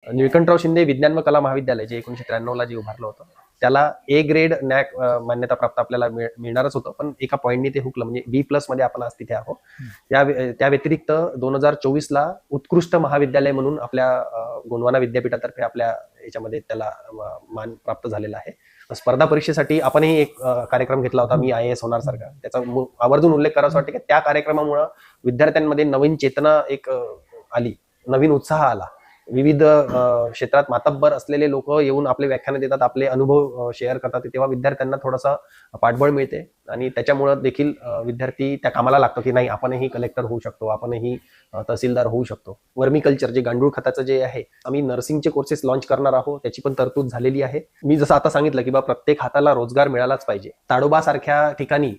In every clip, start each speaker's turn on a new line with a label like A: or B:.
A: निळकंठराव शिंदे विज्ञान व कला महाविद्यालय जे 1993 जे उभारलं होतं, त्याला ए ग्रेड नॅक मान्यता प्राप्त आपल्याला मिळणारच होतं, पण एका पॉईंटने ते हुकलं. म्हणजे बी प्लस मध्ये आपण आज तिथे आहोत. त्या व्यतिरिक्त 2024ला उत्कृष्ट महाविद्यालय म्हणून आपल्या गोंडवाना विद्यापीठातर्फे आपल्या याच्यामध्ये त्याला मान प्राप्त झालेला आहे. स्पर्धा परीक्षेसाठी आपणही एक कार्यक्रम घेतला होता, मी IAS होणार सारखा. त्याचा आवर्जून उल्लेख करावासा वाटतं की त्या कार्यक्रमामुळे विद्यार्थ्यांमध्ये नवीन चेतना एक आली, नवीन उत्साह आला. विविध क्षेत्रात मातब्बर असलेले लोक येऊन आपले व्याख्यान देतात, आपले अनुभव शेअर करतात, तेव्हा विद्यार्थ्यांना थोडासा पाठबळ मिळते आणि त्याच्यामुळे देखील विद्यार्थी त्या कामाला लागतो की नाही, आपणही कलेक्टर होऊ शकतो, आपणही तहसीलदार होऊ शकतो. वर्मिकल्चर जे गांडूळ खताचं जे आहे, आम्ही नर्सिंगचे कोर्सेस लॉन्च करणार आहोत, त्याची पण तरतूद झालेली आहे. मी जसं आता सांगितलं की प्रत्येक हाताला रोजगार मिळालाच पाहिजे. ताडोबा सारख्या ठिकाणी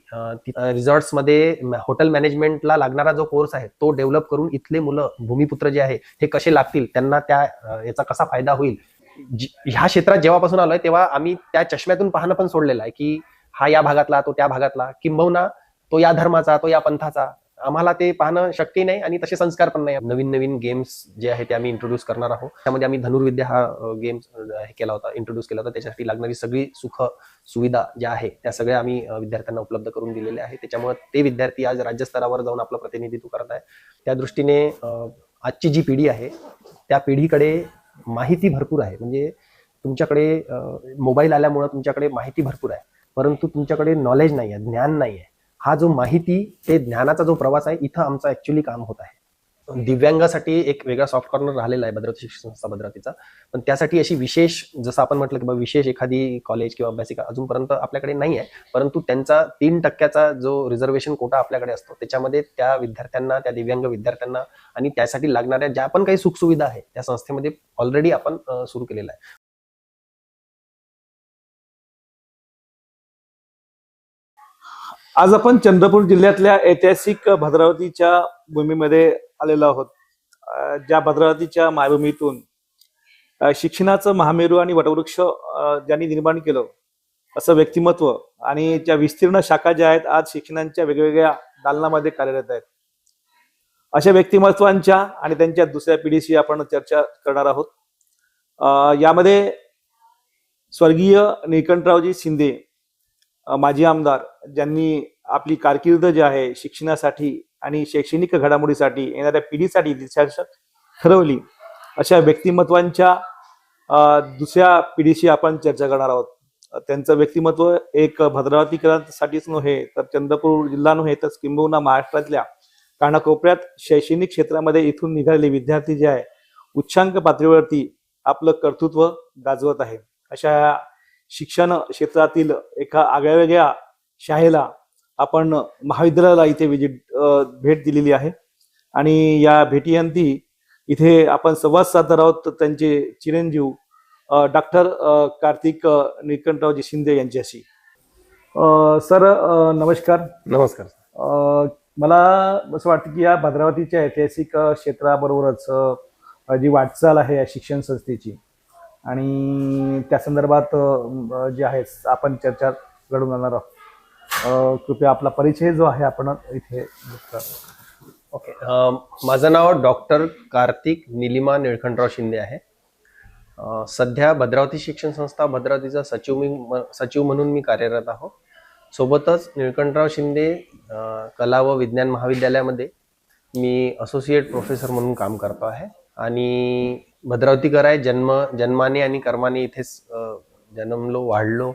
A: रिसॉर्ट्समध्ये हॉटेल मॅनेजमेंटला लागणारा जो कोर्स आहे तो डेव्हलप करून इथले मुलं भूमिपुत्र जे आहे हे कसे लागतील, त्यांना त्या याचा कसा फायदा होईल, ह्या क्षेत्रात जेव्हापासून आलोय तेव्हा आम्ही त्या चष्म्यातून पाहणं पण सोडलेलं आहे की हा या भागातला, तो त्या भागातला, किंबहुना तो या धर्माचा, तो या पंथाचा. आम्हाला ते पाहणं शक्य नाही आणि तसे संस्कार पण नाही. नवीन नवीन गेम्स जे आहे ते आम्ही इंट्रोड्यूस करणार आहोत. त्यामध्ये आम्ही धनुर्विद्या हा गेम केला होता, इंट्रोड्यूस केला होता. त्याच्यासाठी लागणारी सगळी सुख सुविधा ज्या आहे त्या सगळ्या आम्ही विद्यार्थ्यांना उपलब्ध करून दिलेल्या आहे. त्याच्यामुळे ते विद्यार्थी आज राज्यस्तरावर जाऊन आपलं प्रतिनिधित्व करत आहे. त्या दृष्टीने आजची जी पिढी आहे त्या पिढीकडे माहिती भरपूर आहे. म्हणजे तुमच्याकडे मोबाईल आल्यामुळे तुमच्याकडे माहिती भरपूर आहे, परंतु तुमच्याकडे नॉलेज नाही आहे, ज्ञान नाही आहे. हा जो माहिती ते ज्ञानाचा जो प्रवास आहे, इथं आमचा ऍक्च्युली काम होत आहे. दिव्यांगासाठी एक वेगळा सॉफ्ट कॉर्नर राहिलेला आहे भद्रावती शिक्षण संस्था भद्रावतीचा, पण त्यासाठी अशी विशेष, जसं आपण म्हटलं की विशेष एखादी कॉलेज किंवा अभ्यासिका अजूनपर्यंत आपल्याकडे नाही आहे. परंतु त्यांचा 3% जो रिझर्वेशन कोटा आपल्याकडे असतो, त्याच्यामध्ये त्या विद्यार्थ्यांना, त्या दिव्यांग विद्यार्थ्यांना आणि त्यासाठी लागणाऱ्या ज्या पण काही सुखसुविधा आहे त्या संस्थेमध्ये ऑलरेडी आपण सुरू केलेला आहे.
B: आज आपण चंद्रपूर जिल्ह्यातल्या ऐतिहासिक भद्रावतीच्या भूमीमध्ये आलेलो आहोत. ज्या भद्रावतीच्या मायभूमीतून शिक्षणाचं महामेरू आणि वटवृक्ष ज्यांनी निर्माण केलं असं व्यक्तिमत्व आणि त्या विस्तीर्ण शाखा ज्या आहेत आज शिक्षणाच्या वेगवेगळ्या दालनामध्ये कार्यरत आहेत, अशा व्यक्तिमत्वांच्या आणि त्यांच्या दुसऱ्या पिढीशी आपण चर्चा करणार आहोत. यामध्ये स्वर्गीय निळकंठरावजी शिंदे माजी आमदार, ज्यांनी आपली कारकीर्द जी आहे शिक्षणासाठी आणि शैक्षणिक घडामोडीसाठी येणाऱ्या पिढीसाठी दिशादर्शक ठरवली, अशा व्यक्तिमत्वांच्या दुसऱ्या पिढीशी आपण चर्चा करणार आहोत. त्यांचं व्यक्तिमत्व एक भद्रावतीकरांसाठीच नव्हे तर चंद्रपूर जिल्हा नव्हे तर किंबहुना महाराष्ट्रातल्या कानाकोपऱ्यात शैक्षणिक क्षेत्रामध्ये इथून निघालेले विद्यार्थी जे आहे उच्चांक पातळीवरती आपलं कर्तृत्व गाजवत आहे. अशा शिक्षण क्षेत्रातील एका आगळ्यावेगळ्या शाळेला आपण महाविद्यालयाला इथे भेट दिलेली आहे आणि या भेटीअंती इथे आपण संवाद साधणार आहोत त्यांचे चिरंजीव डॉक्टर कार्तिक निळकंठरावजी शिंदे यांच्याशी. सर नमस्कार.
A: नमस्कार.
B: मला असं वाटतं की या भद्रावतीच्या ऐतिहासिक क्षेत्राबरोबरच जी वाटचाल आहे या शिक्षण संस्थेची आणि त्या संदर्भात जे आहे आपण चर्चा घडवून आणणार आहोत. कृपया आपला परिचय जो आहे आपण इथे.
A: ओके, माझं नाव डॉक्टर कार्तिक निलिमा निळकंठराव शिंदे आहे. सध्या भद्रावती शिक्षण संस्था भद्रावतीचा सचिव म्हणून मी कार्यरत आहो. सोबतच निळकंठराव शिंदे कला व विज्ञान महाविद्यालयामध्ये मी असोसिएट प्रोफेसर म्हणून काम करतो आहे आणि भद्रावतीकर आहे. जन्माने आणि कर्माने इथेच जन्मलो, वाढलो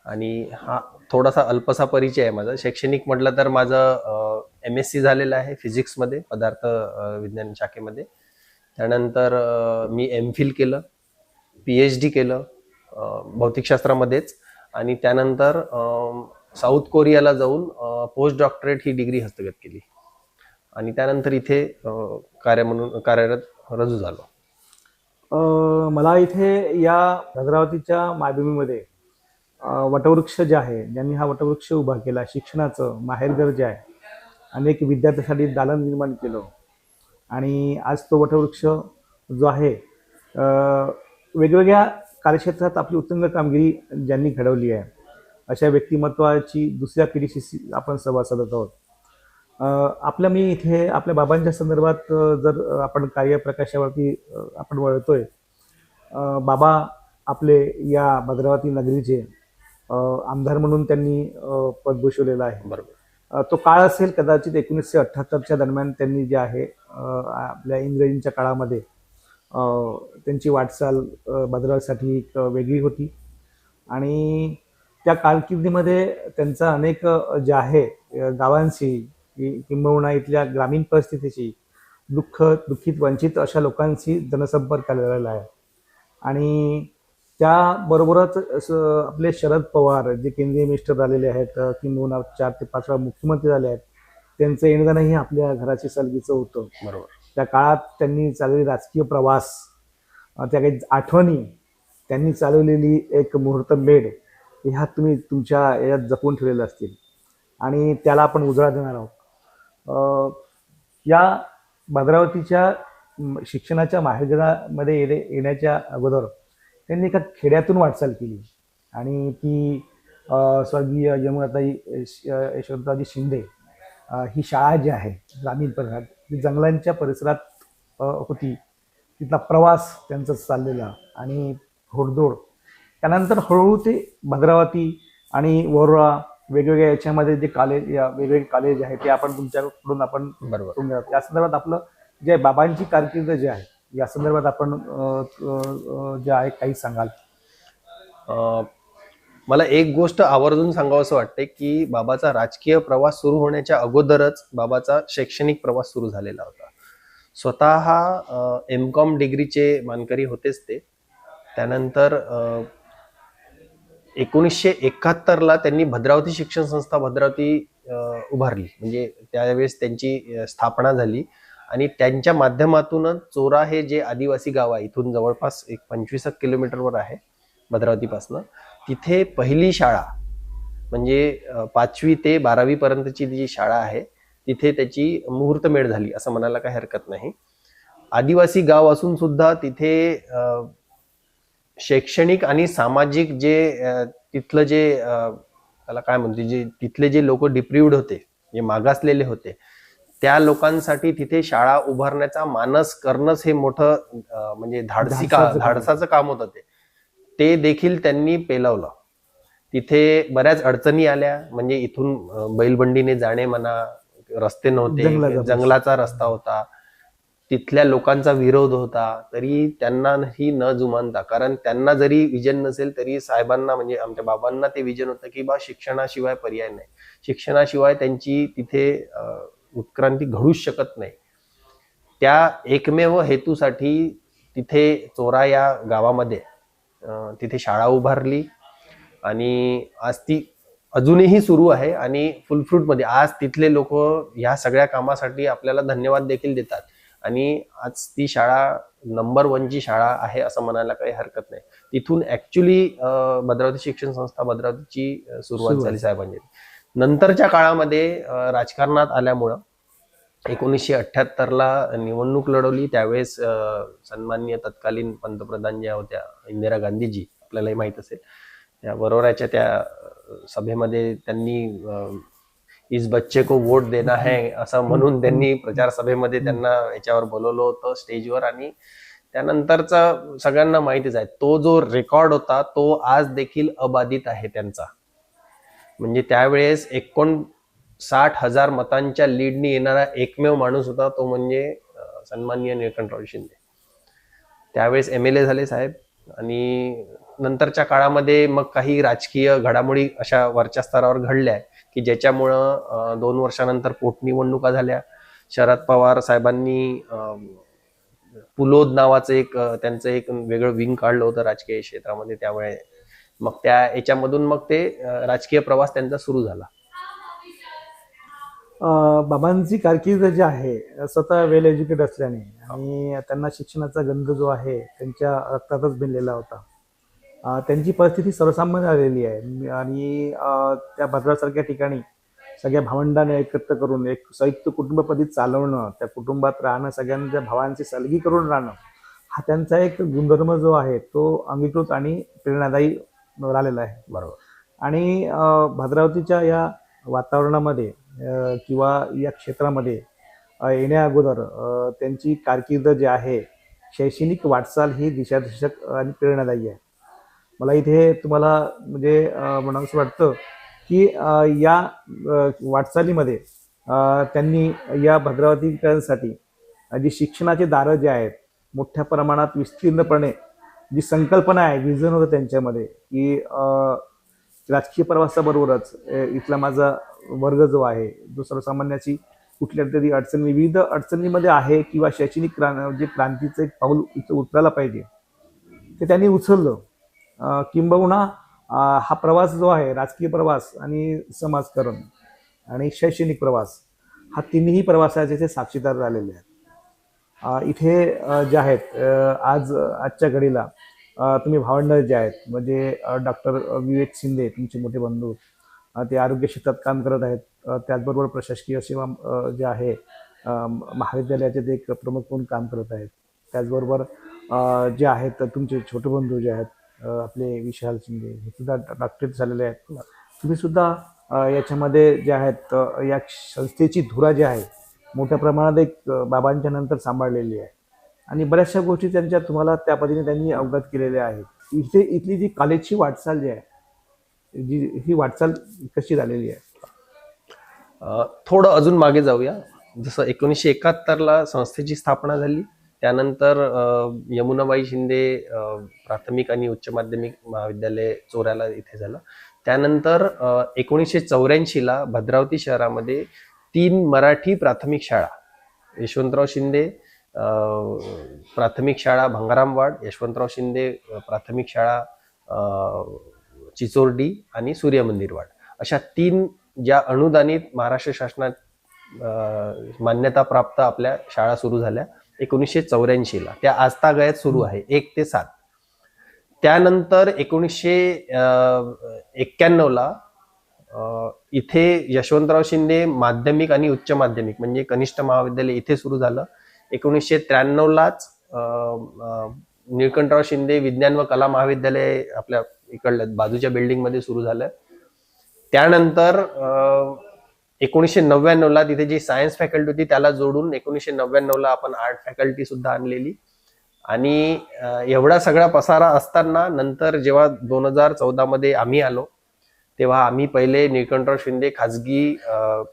A: आणि हा थोडासा अल्पसा परिचय आहे माझा. शैक्षणिक म्हटलं तर माझं MSc झालेलं आहे फिजिक्समध्ये, पदार्थ विज्ञान शाखेमध्ये. त्यानंतर मी MPhil केलं, PhD केलं भौतिकशास्त्रामध्येच आणि त्यानंतर साऊथ कोरियाला जाऊन पोस्ट डॉक्टरेट ही डिग्री हस्तगत केली आणि त्यानंतर इथे कार्यरत रुजू झालो.
B: मला इथे या भद्रावतीच्या मायभूमीमध्ये वटवृक्ष जे आहे, ज्यांनी हा वटवृक्ष उभा केला, शिक्षणाचं माहेरघर जे आहे, अनेक विद्यार्थ्यांसाठी दालन निर्माण केलं आणि आज तो वटवृक्ष जो आहे वेगवेगळ्या कार्यक्षेत्रात आपली उत्तुंग कामगिरी ज्यांनी घडवली आहे, अशा व्यक्तिमत्वाची दुसऱ्या पिढीशी आपण संवाद साधत आहोत. आपल्या मी इथे आपल्या बाबांच्या संदर्भात जर आपण कार्यप्रकाशावरती आपण वळतोय, बाबा आपले या भद्रावती नगरीचे आमदार म्हणून त्यांनी पद भूषवलेलं आहे.
A: बरोबर.
B: तो काळ असेल कदाचित 1978च्या दरम्यान त्यांनी जे आहे आपल्या इंग्रजींच्या काळामध्ये त्यांची वाटचाल भद्रावतीसाठी एक वेगळी होती आणि त्या कारकिर्दीमध्ये त्यांचा अनेक जे आहे गावांशी किंबहुना इथल्या ग्रामीण परिस्थितीशी दुःखित वंचित अशा लोकांशी जनसंपर्क आलेला आहे. आणि त्याबरोबरच आपले शरद पवार जे केंद्रीय मिनिस्टर झालेले आहेत किंबहुना 4 ते 5 वेळा मुख्यमंत्री झाले आहेत, त्यांचं येणंही आपल्या घराची सलगीचं होतं.
A: बरोबर.
B: त्या काळात त्यांनी चाललेली राजकीय प्रवास, त्या काही आठवणी, त्यांनी चालवलेली एक मुहूर्तमेढ ह्या तुम्ही तुमच्या यात जपून ठेवलेल्या असतील आणि त्याला आपण उजाळा देणार आहोत. या भद्रावतीच्या शिक्षणाच्या माहेरघरामध्ये येण्याच्या अगोदर त्यांनी एका खेड्यातून वाटचाल केली आणि ती स्वर्गीय यमुनाताई यशवंतरावजी शिंदे ही शाळा जी आहे ग्रामीण परिसरात, ती जंगलांच्या परिसरात होती. तिथला प्रवास त्यांचा चाललेला आणि घोडदौड, त्यानंतर हळूहळू ते भद्रावती आणि वरोरा वेगवेगळ्या याच्यामध्ये जे कॉलेज, या वेगवेगळे कॉलेज आहे ते आपण तुमच्याकडून आपण
A: बरोबर.
B: या संदर्भात आपलं जे बाबांची कारकीर्द जे आहे या संदर्भात आपण जे आहे काही सांगाल?
A: मला एक गोष्ट आवर्जून सांगावंसं वाटते की बाबाचा राजकीय प्रवास सुरू होण्याच्या अगोदरच बाबाचा शैक्षणिक प्रवास सुरू झालेला होता. स्वतः M.Com डिग्रीचे मानकरी होतेच ते. त्यानंतर 1971ला त्यांनी भद्रावती शिक्षण संस्था भद्रावती उभारली, म्हणजे त्यावेळेस त्यांची स्थापना झाली आणि त्यांच्या माध्यमातूनच चोरा हे जे आदिवासी गाव आहे, इथून जवळपास 25 किलोमीटरवर आहे भद्रावतीपासनं, तिथे पहिली शाळा म्हणजे 5वी ते 12वी पर्यंतची जी शाळा आहे तिथे त्याची मुहूर्तमेढ झाली असं म्हणायला काही हरकत नाही. आदिवासी गाव असून सुद्धा तिथे शैक्षणिक आणि सामाजिक जे तिथलं जे त्याला काय म्हणते, जे तिथले जे लोक डिप्रिव्ड होते, जे मागासलेले होते, त्या लोकांसाठी तिथे शाळा उभारण्याचा मानस करणंच हे मोठं म्हणजे धाडसाचं काम होतं. ते देखील त्यांनी पेलवलं. तिथे बऱ्याच अडचणी आल्या, म्हणजे इथून बैलबंडीने जाणे म्हणा, रस्ते नव्हते, जंगलाचा रस्ता होता, तिथल्या लोकांचा विरोध होता, तरी त्यांनाही न जुमानता, कारण त्यांना जरी विजन नसेल तरी साहेबांना म्हणजे आमच्या बाबांना ते विजन होतं की शिक्षणाशिवाय पर्याय नाही, शिक्षणाशिवाय त्यांची तिथे उत्क्रांती घडूच शकत नाही. त्या एकमेव हेतूसाठी तिथे चोरा या गावामध्ये तिथे शाळा उभारली आणि आज ती अजूनही सुरू आहे आणि फुलफ्रूट मध्ये आज तिथले लोक ह्या सगळ्या कामासाठी आपल्याला धन्यवाद देखील देतात आणि आज ती शाळा नंबर 1 ची शाळा आहे असं म्हणायला काही हरकत नाही. तिथून ऍक्च्युली भद्रावती शिक्षण संस्था भद्रावतीची सुरुवात झाली साहेबांची. नंतरच्या काळामध्ये राजकारणात आल्यामुळं 1978ला निवडणूक लढवली. त्यावेळेस सन्माननीय तत्कालीन पंतप्रधान ज्या होत्या इंदिरा गांधीजी, आपल्यालाही माहित असेल, त्या वरोराच्या त्या सभेमध्ये त्यांनी इस बच्चे को वोट देना है असं म्हणून त्यांनी प्रचार सभेमध्ये त्यांना याच्यावर बोलवलं होतं स्टेजवर. आणि त्यानंतरचा सगळ्यांना माहितीच आहे, तो जो रेकॉर्ड होता तो आज देखील अबाधित आहे त्यांचा. म्हणजे त्यावेळेस 59,000 मतांच्या लीडनी येणारा एकमेव माणूस होता तो म्हणजे सन्माननीय निळकंठराव शिंदे. त्यावेळेस MLA झाले साहेब आणि नंतरच्या काळामध्ये मग काही राजकीय घडामोडी अशा वरच्या स्तरावर घडल्या की ज्याच्यामुळं 2 वर्षानंतर पोटनिवडणुका झाल्या. शरद पवार साहेबांनी पुलोद नावाचं त्यांचं एक वेगळं विंग काढलं होतं राजकीय क्षेत्रामध्ये. त्यामुळे मग त्या याच्यामधून मग ते राजकीय प्रवास त्यांचा सुरू झाला.
B: बाबांची कारकीर्द जी आहे स्वतः वेल एज्युकेट असल्याने आणि त्यांना शिक्षणाचा गंध जो आहे त्यांच्या रक्तातच भिनलेला होता. त्यांची परिस्थिती सर्वसामान्य आलेली आहे आणि त्या भद्रासारख्या ठिकाणी सगळ्या भावंडांना एकत्र करून एक संयुक्त कुटुंब पद्धती चालवणं, त्या कुटुंबात राहणं, सगळ्यांच्या भावांची सलगी करून राहणं, हा त्यांचा एक गुणधर्म जो आहे तो अंगीकृत आणि प्रेरणादायी राहिलेला आहे.
A: बरोबर.
B: आणि भद्रावतीच्या या वातावरणामध्ये किंवा या क्षेत्रामध्ये येण्या अगोदर त्यांची कारकीर्द जी आहे शैक्षणिक वाटचाल ही दिशादर्शक आणि प्रेरणादायी आहे. मला इथे तुम्हाला म्हणजे म्हणावंसं वाटतं की या वाटचालीमध्ये त्यांनी या भद्रावतीकरांसाठी जी शिक्षणाचे दारं जे आहेत मोठ्या प्रमाणात विस्तीर्णपणे जी संकल्पना आहे, विजन होतं त्यांच्यामध्ये की राजकीय प्रवासाबरोबरच इथला माझा वर्ग जो आहे जो सर्वसामान्याची कुठल्या तरी अडचणी विविध अडचणीमध्ये आहे किंवा शैक्षणिक जे क्रांतीचं एक पाऊल इथं उचलायला पाहिजे ते त्यांनी उचललं. किंबहुना हा प्रवास जो आहे राजकीय प्रवास आणि समाजकारण आणि शैक्षणिक प्रवास हा तिन्ही प्रवासाचे ते साक्षीदार झालेले आहेत. इथे जे आहेत आजच्या घडीला तुम्ही भावंडं जे आहेत म्हणजे डॉक्टर विवेक शिंदे तुमचे मोठे बंधू ते आरोग्य क्षेत्रात काम करत आहेत. त्याचबरोबर प्रशासकीय सेवा जे आहे महाविद्यालयाचे ते एक प्रमुख म्हणून काम करत आहेत. त्याचबरोबर जे आहेत तुमचे छोटे बंधू जे आहेत आपले विशाल शिंदे हे सुद्धा डॉक्टरेट झालेले आहेत. तुम्ही सुद्धा याच्यामध्ये जे आहेत या संस्थेची धुरा जी आहे मोठ्या प्रमाणात एक बाबांच्या नंतर सांभाळलेली आहे आणि बऱ्याचशा गोष्टी त्यांच्या तुम्हाला त्या पद्धतीने त्यांनी अवगत केलेल्या आहेत. इथली जी कॉलेजची वाटचाल जी आहे ही वाटचाल कशी झालेली आहे?
A: थोडं अजून मागे जाऊया. जसं 1971ला संस्थेची स्थापना झाली, त्यानंतर यमुनाबाई शिंदे प्राथमिक आणि उच्च माध्यमिक महाविद्यालय चोऱ्याला इथे झालं. त्यानंतर 1984ला भद्रावती शहरामध्ये 3 मराठी प्राथमिक शाळा, यशवंतराव शिंदे प्राथमिक शाळा भंगारामवाड, यशवंतराव शिंदे प्राथमिक शाळा चिचोर्डी आणि सूर्यमंदिरवाड अशा 3 ज्या अनुदानित महाराष्ट्र शासनात मान्यता प्राप्त आपल्या शाळा सुरू झाल्या 1984ला. त्या आजतागायत सुरू आहे 1 ते 7. त्यानंतर 1991ला इथे यशवंतराव शिंदे माध्यमिक आणि उच्च माध्यमिक म्हणजे कनिष्ठ महाविद्यालय इथे सुरू झालं. 1993लाच निळकंठराव शिंदे विज्ञान व कला महाविद्यालय आपल्या इकडल्या बाजूच्या बिल्डिंग मध्ये सुरू झालं. त्यानंतर 1999ला तिथे जी सायन्स फॅकल्टी होती त्याला जोडून 1999ला आपण आर्ट फॅकल्टी सुद्धा आणलेली. आणि एवढा सगळा पसारा असताना नंतर जेव्हा 2014 मध्ये आम्ही आलो तेव्हा आम्ही पहिले निळकंठराव शिंदे खाजगी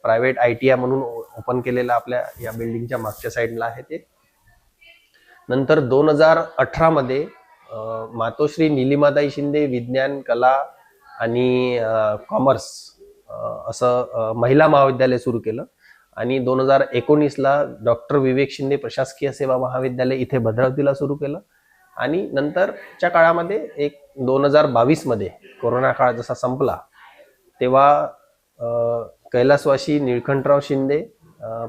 A: प्रायव्हेट ITI म्हणून ओपन केलेलं आपल्या या बिल्डिंगच्या मागच्या साईडला आहे ते. नंतर 2018 मध्ये मातोश्री निलिमाताई शिंदे विज्ञान कला आणि कॉमर्स असं महिला महाविद्यालय सुरू केलं. आणि 2019ला डॉक्टर विवेक शिंदे प्रशासकीय सेवा महाविद्यालय इथे भद्रावतीला सुरू केलं. आणि नंतरच्या काळामध्ये 2022 मध्ये कोरोना काळ जसा संपला तेव्हा कैलासवासी निळकंठराव शिंदे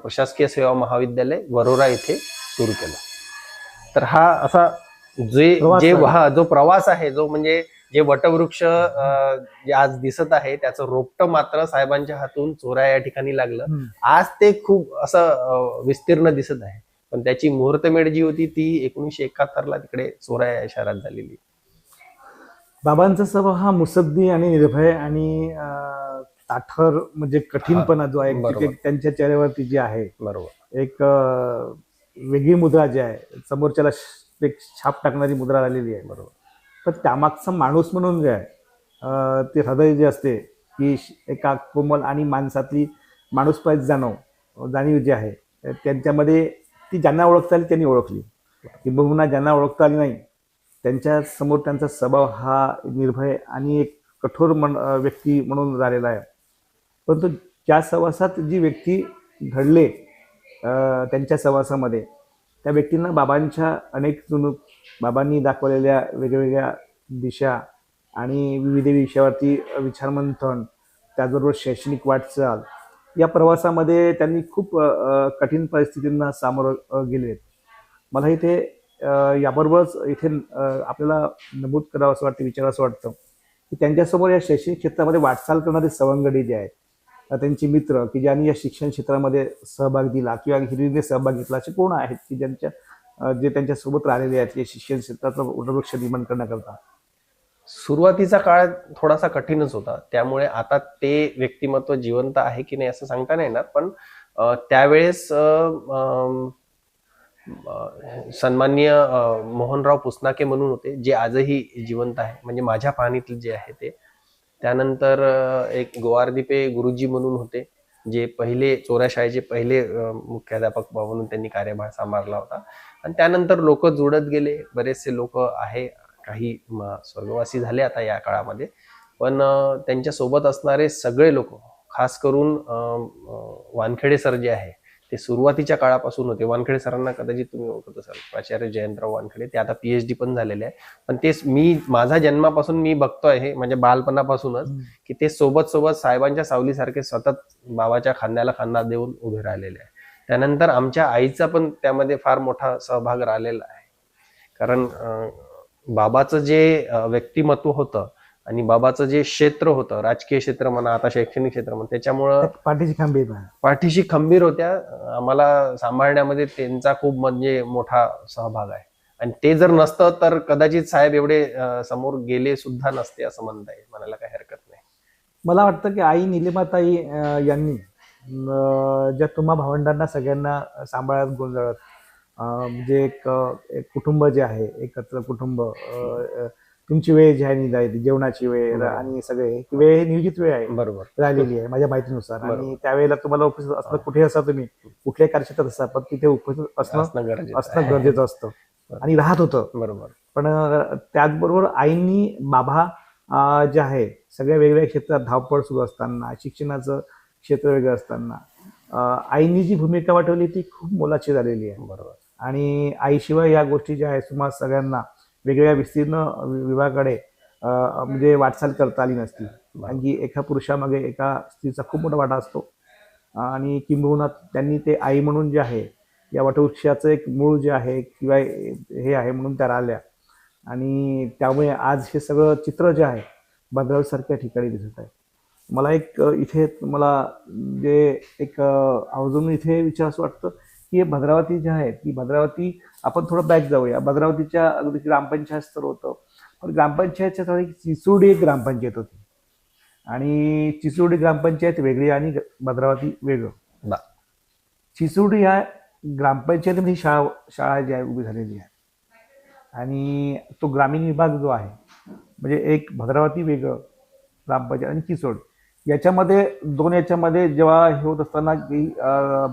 A: प्रशासकीय सेवा महाविद्यालय वरोरा इथे सुरू केलं. तर हा असा जो प्रवास आहे जो म्हणजे जे वटवृक्ष जे आज दिसत आहे त्याचं रोपटं मात्र साहेबांच्या हातून चोऱ्या या ठिकाणी लागलं. आज ते खूप असं विस्तीर्ण दिसत आहे पण त्याची मुहूर्तमेढ जी होती ती 1971ला तिकडे चोऱ्या या शहरात झालेली.
B: बाबांचा स्वभाव हा मुसद्दी आणि निर्भय आणि ताठर म्हणजे कठीणपणा जो आहे त्यांच्या चेहऱ्यावरती जी आहे बरोबर एक वेगळी मुद्रा जी आहे समोरच्याला एक छाप टाकणारी मुद्रा आलेली आहे बरोबर. पण त्यामागचा माणूस म्हणून जे आहे ते हृदय जे असते की एका कोमल आणि माणसातली माणूसपणाची जाणीव जी आहे त्यांच्यामध्ये ती ज्यांना ओळखता आली त्यांनी ओळखली किंबहुना ज्यांना ओळखता आली नाही त्यांच्या समोर त्यांचा स्वभाव हा निर्भय आणि एक कठोर व्यक्ती म्हणून झालेला आहे. परंतु ज्या सहवासात जी व्यक्ती घडले त्यांच्या सहवासामध्ये त्या व्यक्तींना बाबांच्या अनेक जुनूक बाबांनी दाखवलेल्या वेगवेगळ्या दिशा आणि विविध विषयावरती विचारमंथन त्याचबरोबर शैक्षणिक वाटचाल या प्रवासामध्ये त्यांनी खूप कठीण परिस्थितींना सामोरं गेले. मला इथे याबरोबरच इथे आपल्याला नमूद करावं असं वाटतं विचारावं असं वाटतं की त्यांच्यासमोर या शैक्षणिक क्षेत्रामध्ये वाटचाल करणारे सवंगडी जे आहेत त्यांचे मित्र की ज्यांनी या शिक्षण क्षेत्रामध्ये सहभाग दिला किंवा हिरिरीने सहभाग घेतला असे कोण आहेत की जे त्यांच्यासोबत राहिलेले आहेत या शिक्षण क्षेत्राचा वटवृक्ष निर्माण करण्याकरता?
A: सुरुवातीचा काळ थोडासा कठीणच होता, त्यामुळे आता ते व्यक्तिमत्व जिवंत आहे की नाही असं सांगता नाही येणार, पण त्यावेळेस सन्माननीय मोहनराव पुसनाके म्हणून होते, जे आजही जिवंत आहे, म्हणजे माझ्या पाहणीतले जे आहे ते. त्यानंतर एक गोवारदीपे गुरुजी म्हणून होते, जे पहिले चोऱ्या शाळेचे पहिले मुख्याध्यापक म्हणून त्यांनी कार्यभार सांभाळला होता. आणि त्यानंतर लोक जुळत गेले, बरेचसे लोक आहे, काही स्वर्गवासी झाले आता या काळामध्ये, पण त्यांच्या सोबत असणारे सगळे लोक, खास करून वानखेडे सर जे आहे ते सुरुवातीच्या काळापासून होते. वानखेडे सरांना कदाचित तुम्ही ओळखत असाल, प्राचार्य जयंतराव वानखेडे, ते आता PhD पण झालेले आहे. पण तेच माझा जन्मापासून मी बघतोय, हे म्हणजे बालपणापासूनच, की ते सोबत सोबत साहेबांच्या सावलीसारखे सतत बाबाच्या खांद्याला खांदा देऊन उभे राहिलेले आहे. त्यानंतर आमच्या आईचा पण त्यामध्ये फार मोठा सहभाग राहिलेला आहे, कारण बाबाचं जे व्यक्तिमत्व होतं आणि बाबाचं जे क्षेत्र होतं, राजकीय क्षेत्र म्हणा, आता शैक्षणिक क्षेत्र म्हणा, त्याच्यामुळं पाठीशी खंबीर होत्या. आम्हाला सांभाळण्यामध्ये त्यांचा खूप म्हणजे मोठा सहभाग आहे. आणि ते जर नसतं तर कदाचित साहेब एवढे समोर गेले सुद्धा नसते असं म्हणायला काही हरकत नाही.
B: मला वाटतं की आई निलिमाताई यांनी ज्या तुम्हा भावंडांना सगळ्यांना सांभाळत गोंधळत, म्हणजे एक कुटुंब जे आहे, एकत्र कुटुंब, तुमची वेळ जी आहे निघाली, जेवणाची वेळ आणि सगळे वेळ नियोजित वेळ आहे,
A: बरोबर
B: राहिलेली आहे माझ्या माहितीनुसार. आणि त्यावेळेला तुम्हाला उपस्थित असणं, कुठे असा तुम्ही कुठल्याही कार्यक्षेत्रात असा, पण तिथे उपस्थित असणं गरजेचं असतं आणि राहत होतं.
A: बरोबर.
B: पण त्याचबरोबर आईंनी बाबा जे आहे सगळ्या वेगवेगळ्या क्षेत्रात धावपळ सुरू असताना, शिक्षणाचं क्षेत्र वेगळं असताना आईंनी जी भूमिका वाटवली ती खूप मोलाची झालेली आहे.
A: बरोबर.
B: आणि आईशिवाय या गोष्टी ज्या आहेत तुम्हाला सगळ्यांना वेगवेगळ्या विस्तीर्ण विभागाकडे म्हणजे वाटचाल करता आली नसती. कारण की एका पुरुषामागे एका स्त्रीचा खूप मोठा वाटा असतो. आणि किंबहुना त्यांनी ते आई म्हणून जे आहे, या वटवृक्षाचं एक मूळ जे आहे किंवा हे आहे म्हणून त्या राहिल्या. आणि त्यामुळे आज हे सगळं चित्र जे आहे भद्रावतीसारख्या ठिकाणी दिसत आहे. मला एक इथे मला जे एक अजून इथे विचार असं वाटतं की भद्रावती जे आहे ती भद्रावती, आपण थोडं बॅक जाऊया. भद्रावतीच्या अगदी ग्रामपंचायत स्तर होतं, पण ग्रामपंचायतच्या थोडी चिचोडी एक ग्रामपंचायत होती, आणि चिचोडी ग्रामपंचायत वेगळी आणि भद्रावती वेगळं. चिचोडी या ग्रामपंचायतीमध्ये शाळा जी आहे उभी झालेली आहे, आणि तो ग्रामीण विभाग जो आहे, म्हणजे एक भद्रावती वेगळं ग्रामपंचायत आणि चिचोड याच्यामध्ये जेव्हा हे होत असताना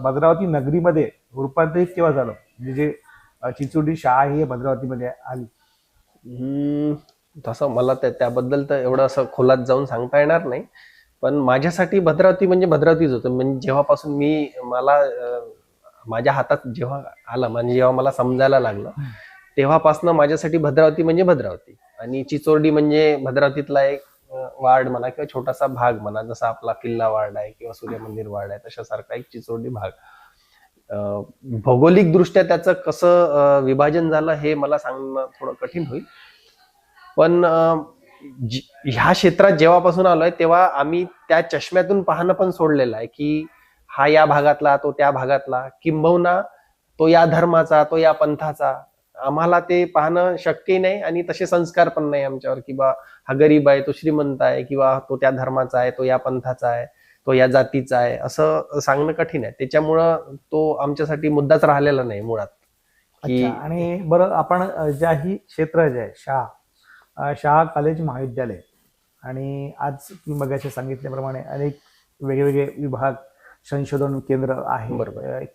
B: भद्रावती नगरीमध्ये रूपांतरित केव्हा झालं, म्हणजे जे चिचोडी शाळा ही भद्रावतीमध्ये आली?
A: तसं मला त्याबद्दल तर एवढं असं खोलात जाऊन सांगता येणार नाही, पण माझ्यासाठी भद्रावती म्हणजे भद्रावतीच होतं. म्हणजे जेव्हापासून मला माझ्या हातात जेव्हा आलं, म्हणजे जेव्हा मला समजायला लागलं, तेव्हापासून माझ्यासाठी भद्रावती म्हणजे भद्रावती. आणि चिचोर्डी म्हणजे भद्रावतीतला एक वार्ड म्हणा किंवा छोटासा भाग म्हणा, जसा आपला किल्ला वार्ड आहे किंवा सूर्यमंदिर वार्ड आहे, तशासारखा एक चिचोर्डी भाग. भौगोलिक दृष्ट्या त्याचं कसं विभाजन झालं हे मला सांगणं थोडं कठीण होईल, पण ह्या क्षेत्रात जेव्हापासून आलोय तेव्हा आम्ही त्या चष्म्यातून पाहणं पण सोडलेलं आहे, की हा या भागातला, तो त्या भागातला, किंबहुना तो या धर्माचा, तो या पंथाचा. आम्हाला ते पाहणं शक्य नाही आणि तसे संस्कार पण नाही आमच्यावर, की बा हा गरीब आहे, तो श्रीमंत आहे, किंवा तो त्या धर्माचा आहे, तो या पंथाचा आहे, तो या जातीचा आहे, असं सांगणं कठीण आहे. त्याच्यामुळं तो आमच्यासाठी मुद्दाच राहिलेला नाही मुळात.
B: आणि बरं, आपण ज्याही क्षेत्र जे आहे, शाळा, कॉलेज, महाविद्यालय, आणि आज तुम्ही मगाशी सांगितल्याप्रमाणे अनेक वेगवेगळे विभाग, संशोधन केंद्र आहे,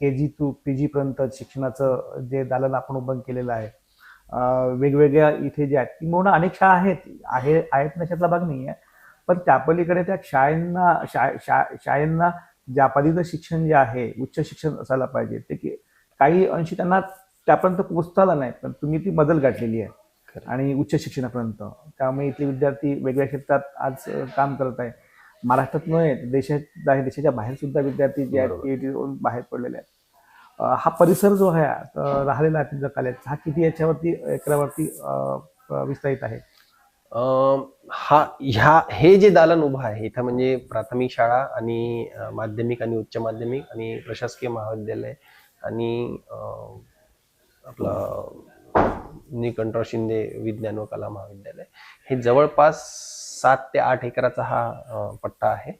B: KG to PG पर्यंत शिक्षणाचं जे दालन आपण उभं केलेलं आहे. वेगवेगळ्या इथे जे आहेत किंवा अनेक शाळा आहेत नशातला भाग नाही आहे, पण त्या पलीकडे त्या शाळांना ज्यापदीचं शिक्षण जे आहे, उच्च शिक्षण असायला पाहिजे, ते काही अंशी त्यांना त्यापर्यंत पोहोचता आला नाही, पण तुम्ही ती बदल गाठलेली आहे आणि उच्च शिक्षणापर्यंत. त्यामुळे इथले विद्यार्थी वेगवेगळ्या क्षेत्रात आज काम करत आहे. महाराष्ट्रात नव्हे, देशाच्या बाहेर सुद्धा विद्यार्थी जे आहेत PhD होऊन बाहेर पडलेले आहेत. हा परिसर जो आहे राहिलेला आहे तुमच्या कॉलेजचा, हा किती याच्यावरती एकरावरती विस्तारित आहे?
A: हे जे दालन उभं आहे इथं, म्हणजे प्राथमिक शाळा आणि माध्यमिक आणि उच्च माध्यमिक आणि प्रशासकीय महाविद्यालय आणि आपलं निकंठराव शिंदे विज्ञान व कला महाविद्यालय, हे जवळपास 7 ते 8 एकराचा हा पट्टा आहे.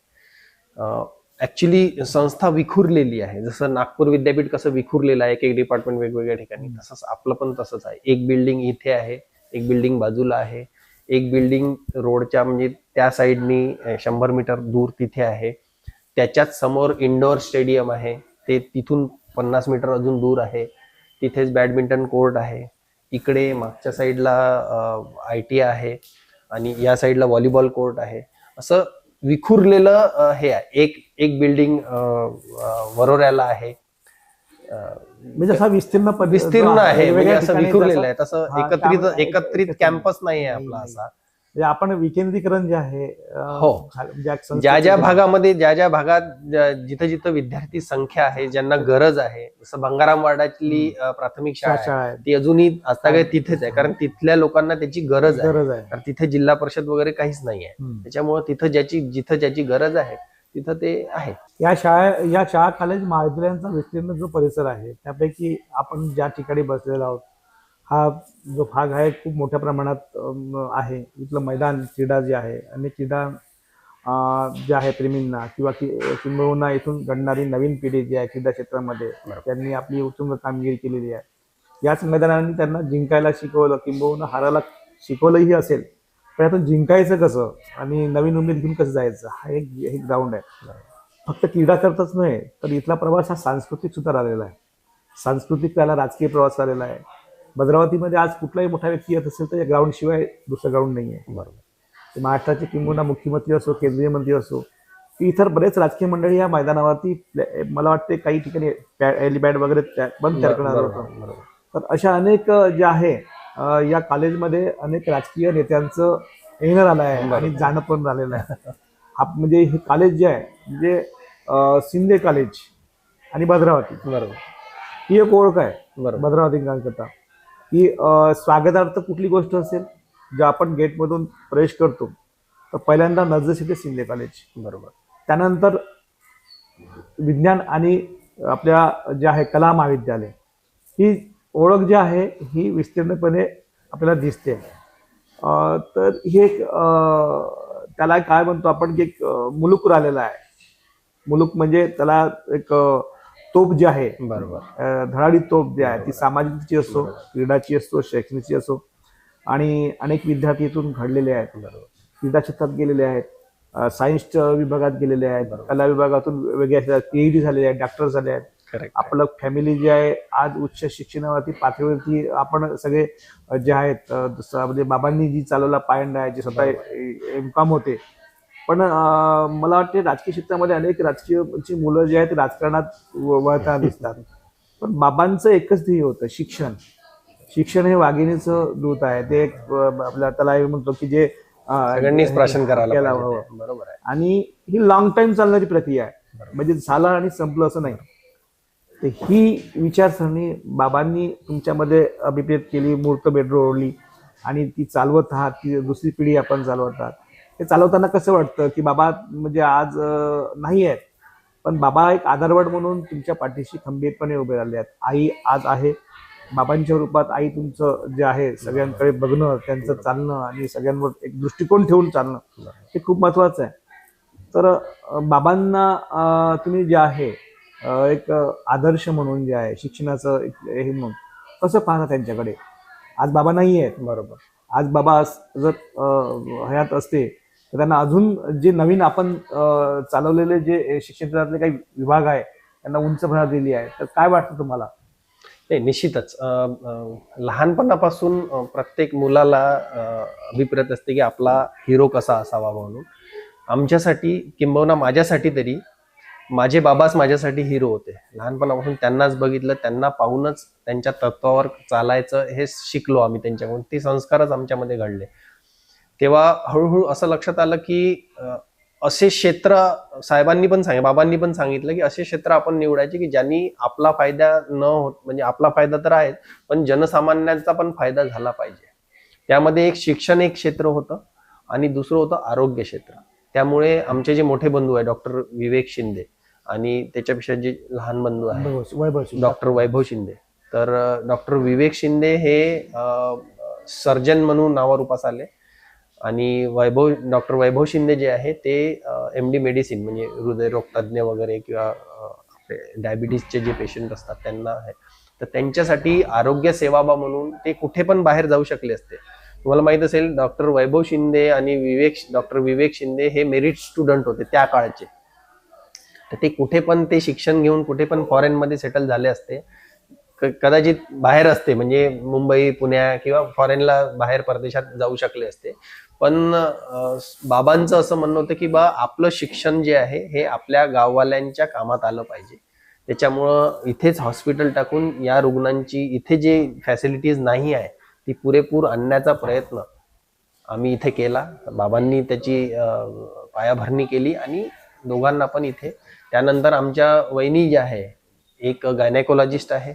A: ऍक्च्युली संस्था विखुरलेली आहे. जसं नागपूर विद्यापीठ कसं विखुरलेलं आहे, एक डिपार्टमेंट वेगवेगळ्या ठिकाणी, तसंच आपलं पण तसंच आहे. एक बिल्डिंग इथे आहे, एक बिल्डिंग बाजूला आहे, एक बिल्डिंग रोडच्या म्हणजे त्या साईडनी 100 मीटर दूर तिथे आहे. त्याच्याच समोर इंडोर स्टेडियम आहे, ते तिथून 50 मीटर अजून दूर आहे. तिथेच बॅडमिंटन कोर्ट आहे. इकडे मागच्या साईडला ITI आहे आणि या साईडला व्हॉलीबॉल कोर्ट आहे. असं विखुरलेलं हे आहे. एक बिल्डिंग वरोऱ्याला आहे.
B: म्हणजे असा
A: विस्तीर्ण आहे, म्हणजे असं विखुरलेलं आहे. तसं एकत्रित कॅम्पस नाही आहे आपला असा.
B: आपण विकेंद्रीकरण जे आहे,
A: हो, ज्या भागामध्ये ज्या भागात जिथं जिथं विद्यार्थी संख्या आहे, ज्यांना गरज आहे, जसं बंगाराम वार्डातली प्राथमिक शाळा आहे ती अजूनही आजतागायत तिथेच आहे, कारण तिथल्या लोकांना त्याची गरज आहे. कारण तिथे जिल्हा परिषद वगैरे काहीच नाही आहे. त्याच्यामुळे जिथं ज्याची गरज आहे तिथं ते आहे.
B: या शाळा कॉलेज महाविद्यालयांचा विस्तीर्ण जो परिसर आहे, त्यापैकी आपण ज्या ठिकाणी बसलेलो आहोत, हा जो भाग आहे खूप मोठ्या प्रमाणात आहे. इथलं मैदान, क्रीडा जे आहे, आणि क्रीडा जे आहे प्रेमींना किंवा किंबहुना इथून घडणारी नवीन पिढी जी आहे क्रीडा क्षेत्रामध्ये, त्यांनी आपली उत्तुंग कामगिरी केलेली आहे. याच मैदानाने त्यांना जिंकायला शिकवलं, किंबहुना हारायला शिकवलंही असेल. पण आता जिंकायचं कसं आणि नवीन उमेद घेऊन कसं जायचं, हा एक ग्राउंड आहे. फक्त क्रीडा करतच नाही, तर इथला प्रवास हा सांस्कृतिक सुद्धा राहिलेला आहे. सांस्कृतिक त्याला राजकीय प्रवास आलेला आहे. भद्रावतीमध्ये आज कुठलाही मोठा व्यक्ती येत असेल तर या ग्राउंड शिवाय दुसरं ग्राउंड नाही आहे. बरोबर. महाराष्ट्राचे किंबहुना मुख्यमंत्री असो, केंद्रीय मंत्री असो, इतर बरेच राजकीय मंडळी या मैदानावरती, मला वाटते काही ठिकाणी हेलिपॅड वगैरे बंद करणार होतं. तर अशा अनेक जे आहे या कॉलेजमध्ये अनेक राजकीय नेत्यांचं येणं आलं आहे आणि जाणं पण झालेलं आहे. म्हणजे हे कॉलेज जे आहे, म्हणजे शिंदे कॉलेज आणि भद्रावती, बरोबर, ही एक ओळख आहे भद्रावतीकरांकरता. की स्वागतार्थ कुठली गोष्ट असेल, जे आपण गेटमधून प्रवेश करतो तर पहिल्यांदा नजरेस येते शिंदे कॉलेज, बरोबर. त्यानंतर विज्ञान आणि आपल्या जे आहे कला महाविद्यालय, ही ओळख जी आहे ही विस्तीर्णपणे आपल्याला दिसते. तर हे त्याला काय म्हणतो आपण की एक मुलूक राहिलेला आहे. मुलूक म्हणजे त्याला एक तोप जी आहे, बरोबर, धडाडी तोप जी आहे, ती सामाजिकची असो, क्रीडाची असो, शैक्षणिकची असो, आणि अनेक विद्यार्थी इथून घडलेले आहेत. क्रीडा क्षेत्रात गेलेले आहेत, सायन्स विभागात गेलेले आहेत, कला विभागातून वेगळ्या PhD झालेले आहेत, डॉक्टर झाले आहेत. आपलं फॅमिली जे आहे आज उच्च शिक्षणावरती पातळीवरती आपण सगळे जे आहेत, म्हणजे बाबांनी जी चालवला पायंडा आहे, जे स्वतः MCOM होते. पण मला वाटते राजकीय क्षेत्रामध्ये अनेक राजकीय मुलं जे आहेत राजकारणात वळताना दिसतात. पण बाबांचं एकच ध्येय होतं, शिक्षण हे वाघिणीचं दूत आहे. ते एक आपल्या त्याला म्हणतो की जे
A: सगळ्यांनीच प्राशन करायला हवं, बरोबर आहे.
B: आणि ही लॉंग टाइम चालणारी प्रक्रिया आहे, म्हणजे झालं आणि संपलं असं नाही. तर ही विचारसरणी बाबांनी तुमच्यामध्ये अभिप्रेत केली, मूर्त बेडरोळली आणि ती चालवत आहात. ती दुसरी पिढी आपण चालवत आहात. हे चालवताना कसं वाटतं की बाबा म्हणजे आज नाही आहेत, पण बाबा एक आधारवड म्हणून तुमच्या पाठीशी खंबीरपणे उभे राहिले आहेत. आई आज आहे, बाबांच्या रूपात आई तुमचं जे आहे सगळ्यांकडे बघणं, त्यांचं चालणं आणि सगळ्यांवर एक दृष्टिकोन ठेवून चालणं हे खूप महत्वाचं आहे. तर बाबांना तुम्ही जे आहे एक आदर्श म्हणून जे आहे शिक्षणाचं हे म्हणून कसं पाहता त्यांच्याकडे? आज बाबा नाही आहेत, बरोबर. आज बाबा जर हयात असते तर त्यांना अजून जे नवीन आपण चालवलेले जे शिक्षण क्षेत्रातले काही विभाग आहे त्यांना उंच भर दिली आहे. तर काय वाटतं तुम्हाला?
A: नाही, निश्चितच लहानपणापासून प्रत्येक मुलाला अभिप्रेत असते की आपला हिरो कसा असावा म्हणून. आमच्यासाठी किंबहुना माझ्यासाठी तरी माझे बाबाच माझ्यासाठी हिरो होते. लहानपणापासून त्यांनाच बघितलं, त्यांना पाहूनच त्यांच्या तत्वावर चालायचं हे शिकलो आम्ही त्यांच्याकडून. ते संस्कारच आमच्यामध्ये घडले. तेव्हा हळूहळू असं लक्षात आलं की असे क्षेत्र साहेबांनी पण बाबांनी पण सांगितलं की असे क्षेत्र आपण निवडायचे की ज्यांनी आपला फायदा न होत, म्हणजे आपला फायदा तर आहे पण जनसामान्यांचा पण फायदा झाला पाहिजे. त्यामध्ये एक शिक्षण एक क्षेत्र होतं आणि दुसरं होतं आरोग्य क्षेत्र. त्यामुळे आमचे जे मोठे बंधू आहे डॉक्टर विवेक शिंदे आणि त्याच्यापेक्षा जे लहान बंधू आहे डॉक्टर वैभव शिंदे, तर डॉक्टर विवेक शिंदे हे सर्जन म्हणून नावारूपास आले आणि डॉक्टर वैभव शिंदे जे आहे ते MD मेडिसिन म्हणजे हृदयरोग तज्ज्ञ वगैरे किंवा डायबिटीसचे जे पेशंट असतात त्यांना आहे. तर त्यांच्यासाठी आरोग्य सेवाबा म्हणून ते कुठे पण बाहेर जाऊ शकले असते. तुम्हाला माहित असेल डॉक्टर वैभव शिंदे आणि डॉक्टर विवेक शिंदे हे मेरिट स्टुडंट होते त्या काळचे. तर ते कुठे पण ते शिक्षण घेऊन कुठे पण फॉरेन मध्ये सेटल झाले असते, कदाचित बाहेर असते म्हणजे मुंबई पुण्या किंवा फॉरेनला बाहेर परदेशात जाऊ शकले असते. पण बाबांचं असं म्हणणं होतं की आपलं शिक्षण जे आहे हे आपल्या गाववाल्यांच्या कामात आलं पाहिजे. त्याच्यामुळं इथेच हॉस्पिटल टाकून या रुग्णांची इथे जे फॅसिलिटीज नाही आहे ती पुरेपूर आणण्याचा प्रयत्न आम्ही इथे केला. बाबांनी त्याची पायाभरणी केली आणि दोघांना पण इथे. त्यानंतर आमच्या वहिनी ज्या आहे, एक गायनेकोलॉजिस्ट आहे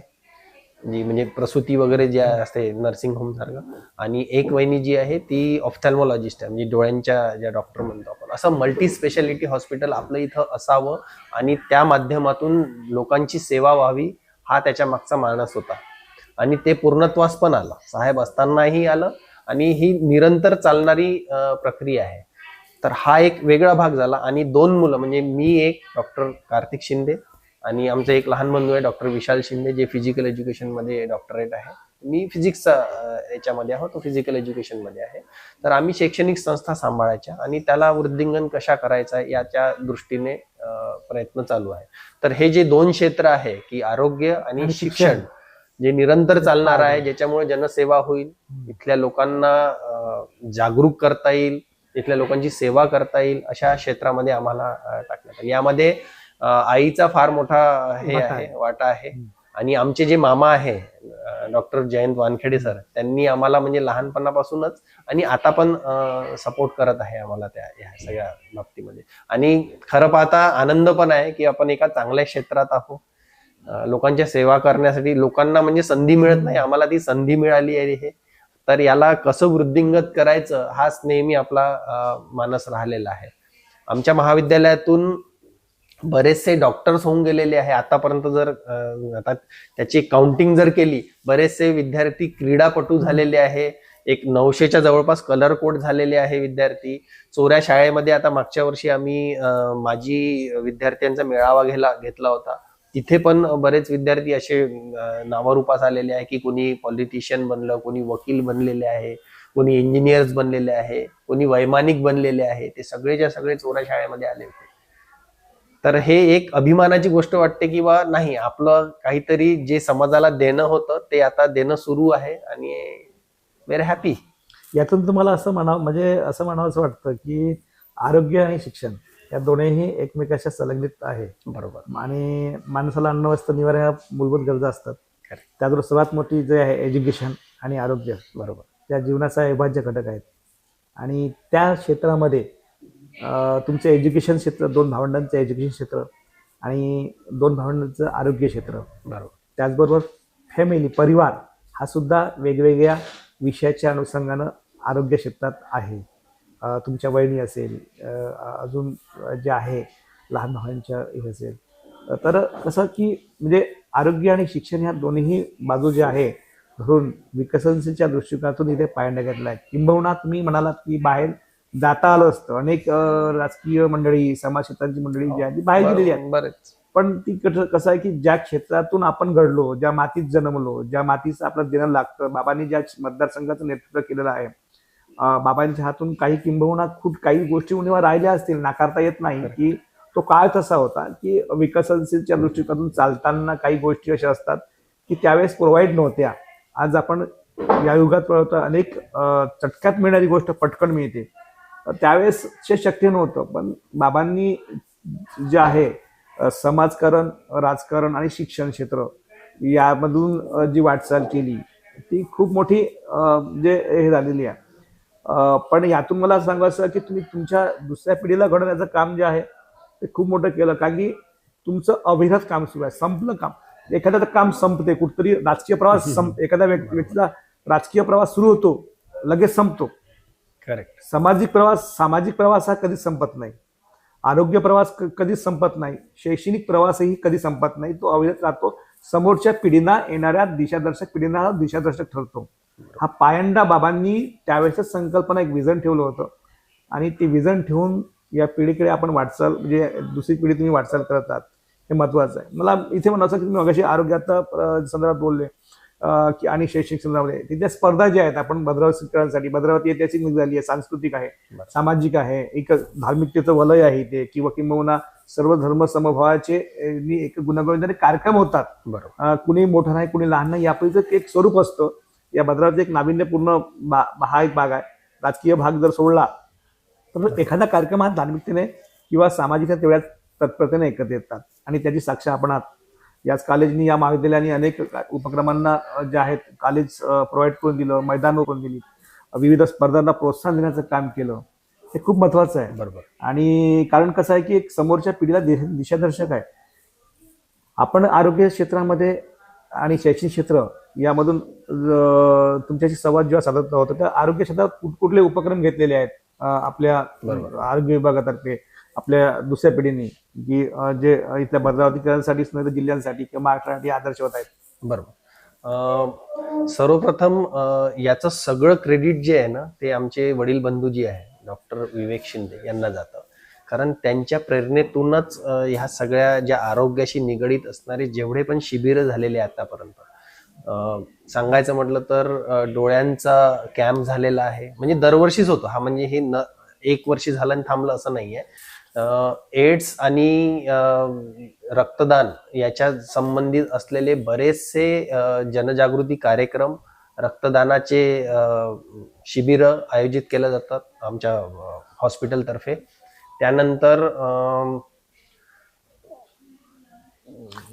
A: जी म्हणजे प्रसूती वगैरे जे असते नर्सिंग होम सारखं, आणि एक वहिनी जी आहे ती ऑफ्थॅल्मॉलॉजिस्ट आहे म्हणजे डोळ्यांच्या ज्या डॉक्टर म्हणतो आपण. असं मल्टी स्पेशालिटी हॉस्पिटल आपलं इथं असावं आणि त्या माध्यमातून लोकांची सेवा व्हावी हा त्याच्या मागचा मानस होता. आणि ते पूर्णत्वास पण आलं, साहेब असतानाही आलं आणि ही निरंतर चालणारी प्रक्रिया आहे. तर हा एक वेगळा भाग झाला. आणि 2 मुलं म्हणजे मी, एक डॉक्टर कार्तिक शिंदे आणि आमचा एक लहान बंधू आहे डॉक्टर विशाल शिंदे जे फिजिकल एज्युकेशन मध्ये डॉक्टरेट आहे. मी फिजिक्सचा याच्यामध्ये आहोत, तो फिजिकल एज्युकेशन मध्ये आहे. तर आम्ही शैक्षणिक संस्था सांभाळायच्या आणि त्याला वृद्धिंगन कशा करायचा याच्या दृष्टीने प्रयत्न चालू आहे. तर हे जे 2 क्षेत्र आहे की आरोग्य आणि शिक्षण जे निरंतर चालणार आहे, ज्याच्यामुळे जनसेवा होईल, इथल्या लोकांना जागरूक करता येईल, इथल्या लोकांची सेवा करता येईल, अशा क्षेत्रामध्ये आम्हाला टाकण्यात आलं. यामध्ये आईचा फार मोठा वाटा आहे. आणि आमचे जे मामा आहे डॉक्टर जयंत वानखेडे सर, त्यांनी आम्हाला म्हणजे लहानपणापासूनच आणि आता पण सपोर्ट करत आहे आम्हाला या सगळ्या बाबतीमध्ये. आणि खरं पाहता आनंद पण आहे की आपण एका चांगल्या क्षेत्रात आहोत. लोकांच्या सेवा करण्यासाठी लोकांना म्हणजे संधी मिळत नाही, आम्हाला ती संधी मिळाली आहे. हे तर याला कसं वृद्धिंगत करायचं हाच नेहमी आपला मानस राहिलेला आहे. आमच्या महाविद्यालयातून बरेचसे डॉक्टर्स होऊन गेलेले आहे आतापर्यंत. जर आता त्याची काउंटिंग जर केली, बरेचसे विद्यार्थी क्रीडापटू झालेले आहे. एक 900च्या जवळपास कलर कोड झालेले आहे विद्यार्थी. चोऱ्या शाळेमध्ये आता मागच्या वर्षी आम्ही माजी विद्यार्थ्यांचा मेळावा घेतला होता. तिथे पण बरेच विद्यार्थी असे नावारूपास आलेले आहे की कोणी पॉलिटिशियन बनलं, कोणी वकील बनलेले आहे, कोणी इंजिनियर्स बनलेले आहे, कोणी वैमानिक बनलेले आहे. ते सगळेच्या सगळे चोऱ्या शाळेमध्ये आले होते. तर हे एक अभिमानाची गोष्ट वाटते की नाही, आपलं काहीतरी जे समाजाला देणं होतं ते आता देणं सुरू आहे आणि व्हेरी हॅपी.
B: यातून तुम्हाला असं म्हणावं वाटतं की आरोग्य आणि शिक्षण या दोन्हीही एकमेकांशी संलग्नित आहे.
A: बरोबर.
B: आणि माणसाला अन्न वस्त्र निवारा ह्या मूलभूत गरजा असतात. त्याबरोबर सर्वात मोठी जे आहे एज्युकेशन आणि आरोग्य, बरोबर, त्या जीवनाचा अविभाज्य घटक आहेत. आणि त्या क्षेत्रामध्ये तुमचं एज्युकेशन क्षेत्र, 2 भावंडांचं एज्युकेशन क्षेत्र आणि 2 भावंडांचं आरोग्य क्षेत्र, बरोबर, त्याचबरोबर फॅमिली, परिवार हा सुद्धा वेगवेगळ्या विषयाच्या अनुषंगानं आरोग्य क्षेत्रात आहे. तुमच्या वहिनी असेल, अजून जे आहे लहान भावांच्या हे असेल. तर कसं की म्हणजे आरोग्य आणि शिक्षण ह्या दोन्ही बाजू जे आहे धरून विकसनशीलच्या दृष्टिकोनातून इथे पायंडा घेतला आहे. किंबहुना तुम्ही म्हणालात की बाहेर जाता आलं असतं. अनेक राजकीय मंडळी, समाज क्षेत्रांची मंडळी जी आहे ती बाहेर गेलेली आहेत. पण ती कसं आहे की ज्या क्षेत्रातून आपण घडलो, ज्या मातीत जन्मलो, ज्या मातीचं आपलं देणं लागतं, बाबांनी ज्या मतदारसंघाचं नेतृत्व केलेलं आहे, बाबांच्या हातून काही किंबहुना खूप काही गोष्टी उणीवा राहिल्या असतील, नाकारता येत नाही की तो काळ तसा होता की विकसनशीलच्या दृष्टिकोनातून चालताना काही गोष्टी अशा असतात की त्यावेळेस प्रोव्हाइड नव्हत्या. आज आपण या युगात अनेक चटक्यात मिळणारी गोष्ट पटकन मिळते. त्यावेळेस शक्य नव्हतं. पण बाबांनी जे आहे समाजकारण, राजकारण आणि शिक्षण क्षेत्र यामधून जी वाटचाल केली ती खूप मोठी जे हे झालेली आहे. पण यातून मला सांगायचं की तुम्ही तुमच्या दुसऱ्या पिढीला घडवण्याचं काम जे आहे ते खूप मोठं केलं. कारण की तुमचं अविरत काम सुरू आहे. संपलं काम, एखाद्याचं काम संपते, कुठतरी राजकीय प्रवास एखाद्या व्यक्तीचा राजकीय प्रवास सुरू होतो, लगेच संपतो.
A: करेक्ट.
B: सामाजिक प्रवास हा कधीच संपत नाही. आरोग्य प्रवास कधीच संपत नाही. शैक्षणिक प्रवासही कधी संपत नाही, तो अविरत राहतो. समोरच्या पिढींना, येणाऱ्या दिशादर्शक पिढींना हा दिशादर्शक ठरतो. हा पायंडा बाबांनी त्यावेळेसच संकल्पना, एक विजन ठेवलं होतं आणि ते विजन ठेवून या पिढीकडे आपण वाटचाल, म्हणजे दुसरी पिढी तुम्ही वाटचाल करत आहात, हे महत्वाचं आहे. मला इथे म्हणायचं की तुम्ही मगाशी आरोग्याच्या संदर्भात बोलले की आणि शैक्षणिक संदर्भामध्ये तिथल्या स्पर्धा ज्या आहेत, आपण भद्रावती भद्रावती ऐतिहासिक निघाली आहे, सांस्कृतिक आहे, सामाजिक आहे, एक धार्मिकतेचं वलय आहे ते, किंवा सर्व धर्म समभावाचे एक गुणगोविंदाने कार्यक्रम होतात.
A: बरोबर.
B: कुणी मोठं नाही, कुणी लहान नाही, यापैकी एक स्वरूप असतं. या भद्रावती एक नाविन्यपूर्ण हा एक भाग आहे. राजकीय भाग जर सोडला तर एखादा कार्यक्रम हा धार्मिकतेने किंवा सामाजिक तेवढ्याच तत्परतेने एकत्र येतात आणि त्याची साक्ष आपण आहात. याच कॉलेजनी, या महाविद्यालयाने अनेक उपक्रमांना जे आहेत कॉलेज प्रोव्हाइड करून दिलं, मैदान करून दिली, विविध स्पर्धांना प्रोत्साहन देण्याचं काम केलं. हे खूप महत्वाचं आहे.
A: बरोबर.
B: आणि कारण कसं आहे की एक समोरच्या पिढीला दिशादर्शक आहे. आपण आरोग्य क्षेत्रामध्ये आणि शैक्षणिक क्षेत्र यामधून तुमच्याशी संवाद जेव्हा साधत होतो, तर आरोग्य क्षेत्रात कुठले उपक्रम घेतलेले आहेत आपल्या आरोग्य विभागातर्फे, आपल्या दुसऱ्या पिढीने, की जे इथल्या भद्रावतीकरांसाठीच नाही तर जिल्ह्यांसाठी किंवा महाराष्ट्रासाठी आदर्श होत आहेत?
A: बरोबर. सर्वप्रथम याचं सगळं क्रेडिट जे आहे ना, ते आमचे वडील बंधू जी आहे, डॉक्टर विवेक शिंदे यांना जातं. कारण त्यांच्या प्रेरणेतूनच ह्या सगळ्या ज्या आरोग्याशी निगडीत असणारे जेवढे पण शिबिरं झालेले आतापर्यंत, सांगायचं म्हटलं तर डोळ्यांचा कॅम्प झालेला आहे, म्हणजे दरवर्षीच होतो हा, म्हणजे हे एक वर्षी झालं आणि थांबलं असं नाहीये. एड्स आणि रक्तदान याच्या संबंधित असलेले बरेचसे जनजागृती कार्यक्रम, रक्तदानाचे शिबिरं आयोजित केल्या जातात आमच्या हॉस्पिटलतर्फे. त्यानंतर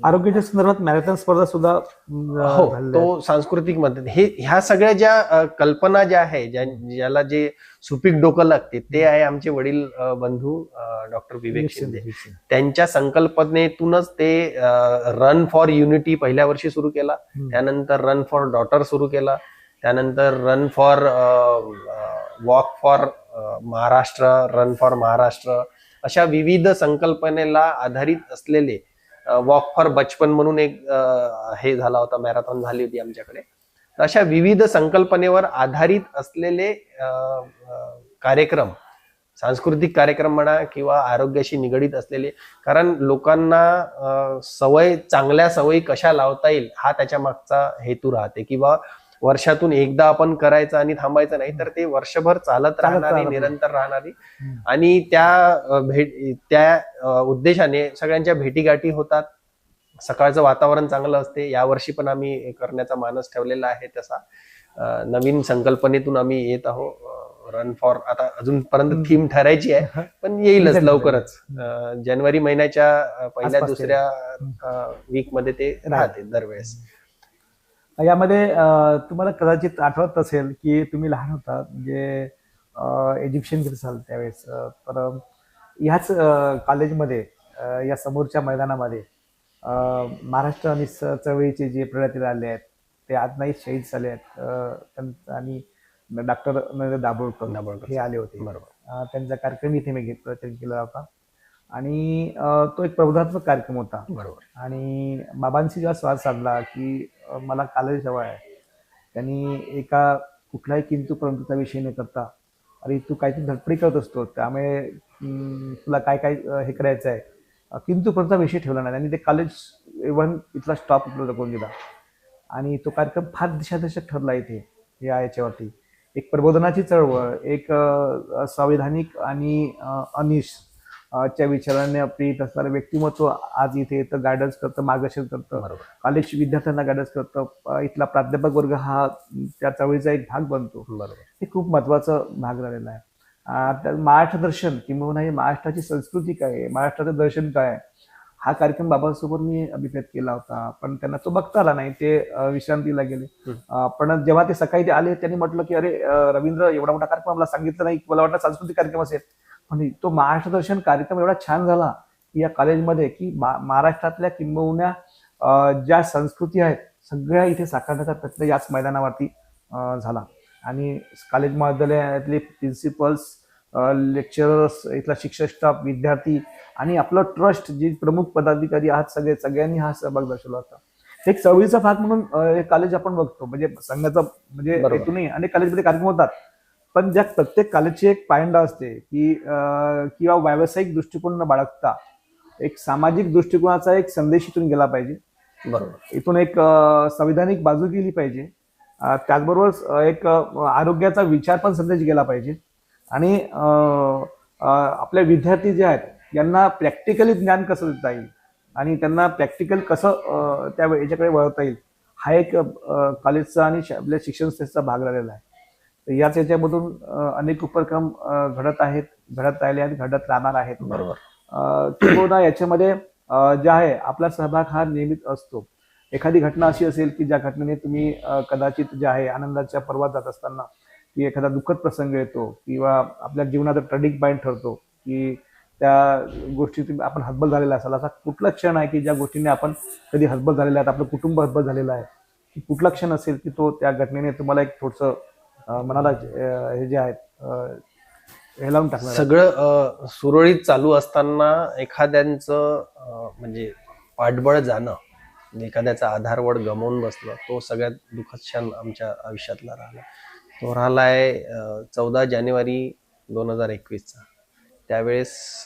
B: आरोग्याच्या संदर्भात मॅरेथॉन स्पर्धा सुद्धा
A: हो, तो सांस्कृतिक मदत, हे ह्या सगळ्या ज्या कल्पना ज्या आहे, ज्याला जे सुपीक डोकं लागते, ते आहे आमचे वडील बंधू डॉक्टर विवेक शिंदे. त्यांच्या संकल्पनेतूनच ते रन फॉर युनिटी पहिल्या वर्षी सुरू केला, त्यानंतर रन फॉर डॉटर सुरू केला, त्यानंतर run for walk for Maharashtra, run for Maharashtra, अशा विविध संकल्पनेला आधारित असलेले वॉक फॉर बचपन म्हणून एक हे झाला होता, मॅरेथॉन झाली होती आमच्याकडे. अशा विविध संकल्पनेवर आधारित असलेले कार्यक्रम, सांस्कृतिक कार्यक्रम म्हणा किंवा आरोग्याशी निगडीत असलेले, कारण लोकांना चांगल्या सवयी कशा लावता येईल हा त्याच्या मागचा हेतू राहते. किंवा वर्षातून एकदा आपण करायचं आणि थांबायचं नाही, तर ते वर्षभर चालत राहणारी, निरंतर राहणारी, आणि त्या उद्देशाने सगळ्यांच्या भेटीगाठी होतात. सकाळचं वातावरण चांगलं असते. यावर्षी पण आम्ही करण्याचा मानस ठेवलेला आहे. तसा नवीन संकल्पनेतून आम्ही येत आहोत. रन फॉर, आता अजूनपर्यंत थीम ठरायची आहे, पण येईलच लवकरच. जानेवारी महिन्याच्या पहिल्या दुसऱ्या वीक मध्ये ते राहते दरवेळेस.
B: यामध्ये तुम्हाला कदाचित आठवत असेल की तुम्ही लहान होता, म्हणजे एज्युकेशन घेत असाल त्यावेळेस, तर ह्याच कॉलेजमध्ये या समोरच्या मैदानामध्ये महाराष्ट्र आणि चळवळीचे जे प्रणेते आले आहेत ते आज नाही शहीद झाले आहेत, आणि डॉक्टर नरेंद्र दाभोळकर हे आले होते. बरोबर. त्यांचा कार्यक्रम इथे मी प्रचार केला होता आणि तो एक प्रबोधात्मक कार्यक्रम होता.
A: बरोबर.
B: आणि बाबांशी जेव्हा संवाद साधला की मला कॉलेज हवा आहे, त्यांनी एका कुठलाही किंतु परंतुचा विषय न करता, अरे तू काहीतरी धडपडी करत असतो, त्यामुळे तुला काय काय हे करायचं आहे, किंतु परंतुचा विषय ठेवला नाही. आणि ते कॉलेज इव्हन इथला स्टॉप उपलब्ध करून दिला आणि तो कार्यक्रम फार दिशादर्शक ठरला इथे याच्यावरती. एक प्रबोधनाची चळवळ, एक संवैधानिक आणि अनिश च्या विचाराने प्रेरित असणारं व्यक्तिमत्व आज इथे येतं, गायडन्स करतं, मार्गदर्शन करतं, कॉलेज विद्यार्थ्यांना गायडन्स करतं. इथला प्राध्यापक वर्ग हा त्या चळवळीचा एक भाग बनतो.
A: बरोबर.
B: हे खूप महत्वाचं भाग झालेला आहे. महाराष्ट्र दर्शन किंवा हे महाराष्ट्राची संस्कृती काय आहे, महाराष्ट्राचं दर्शन काय आहे, हा कार्यक्रम बाबांसोबत मी अभिप्रेत केला होता, पण त्यांना तो बघता आला नाही, ते विश्रांतीला गेले. पण जेव्हा ते सकाळी ते आले, त्यांनी म्हटलं की अरे रवींद्र, एवढा मोठा कार्यक्रम मला सांगितलं नाही, मला वाटलं सांस्कृतिक कार्यक्रम असेल. पण तो महाराष्ट्र दर्शन कार्यक्रम एवढा छान झाला की या कॉलेजमध्ये की महाराष्ट्रातल्या किंबहुना ज्या संस्कृती आहेत सगळ्या इथे साकारण्याचा प्रयत्न याच मैदानावरती झाला. आणि कॉलेज महाविद्यालयातले प्रिन्सिपल्स, लेक्चरर्स, इथला शिक्षक स्टाफ, विद्यार्थी आणि आपलं ट्रस्ट, जे प्रमुख पदाधिकारी आहात सगळ्यांनी हा सहभाग दर्शवला होता. एक चळवळीचा भाग म्हणून हे कॉलेज आपण बघतो, म्हणजे संघाचा म्हणजे
A: बरोबर.
B: हेतूनही अनेक कॉलेजमध्ये कार्यक्रम होतात, पण ज्या प्रत्येक कॉलेजची एक पायंडा असते की किंवा व्यावसायिक दृष्टिकोन न बाळगता एक सामाजिक दृष्टिकोनाचा एक संदेश इथून गेला पाहिजे.
A: बरोबर.
B: इथून एक संविधानिक बाजू गेली पाहिजे. त्याचबरोबर एक आरोग्याचा विचार पण संदेश गेला पाहिजे. आणि आपले विद्यार्थी जे आहेत यांना प्रॅक्टिकली ज्ञान कसं देता येईल आणि त्यांना प्रॅक्टिकल कसं त्या याच्याकडे वळवता येईल, हा एक कॉलेजचा आणि आपल्या शिक्षण संस्थेचा भाग राहिलेला आहे. तर याच याच्यामधून अनेक उपक्रम घडत आहेत, घडत राहिले आणि घडत राहणार आहेत.
A: बरोबर.
B: किंवा याच्यामध्ये जे आहे आपला सहभाग हा नेहमीच असतो. एखादी घटना अशी असेल की ज्या घटनेने तुम्ही कदाचित जे आहे आनंदाच्या पर्वात जात असताना की एखादा दुःखद प्रसंग येतो किंवा आपल्या जीवनाचा टर्निंग पॉईंट ठरतो की त्या गोष्टीत आपण हतबल झालेला असाल, असा कुठला क्षण आहे की ज्या गोष्टीने आपण कधी हतबल झालेला आहे, आपलं कुटुंब हतबल झालेलं आहे, की कुठला क्षण असेल की तो त्या घटनेने तुम्हाला एक थोडंसं मनाला हे जे आहेत हे लावून टाकणार?
A: सगळं सुरळीत चालू असताना एखाद्यांचं म्हणजे पाठबळ जाणं, एखाद्याचा आधारवड गमावून बसणं, तो सगळ्यात दुःखद क्षण आमच्या आयुष्यातला राहिला. तो राहिलाय 14 जानेवारी 2021चा. त्यावेळेस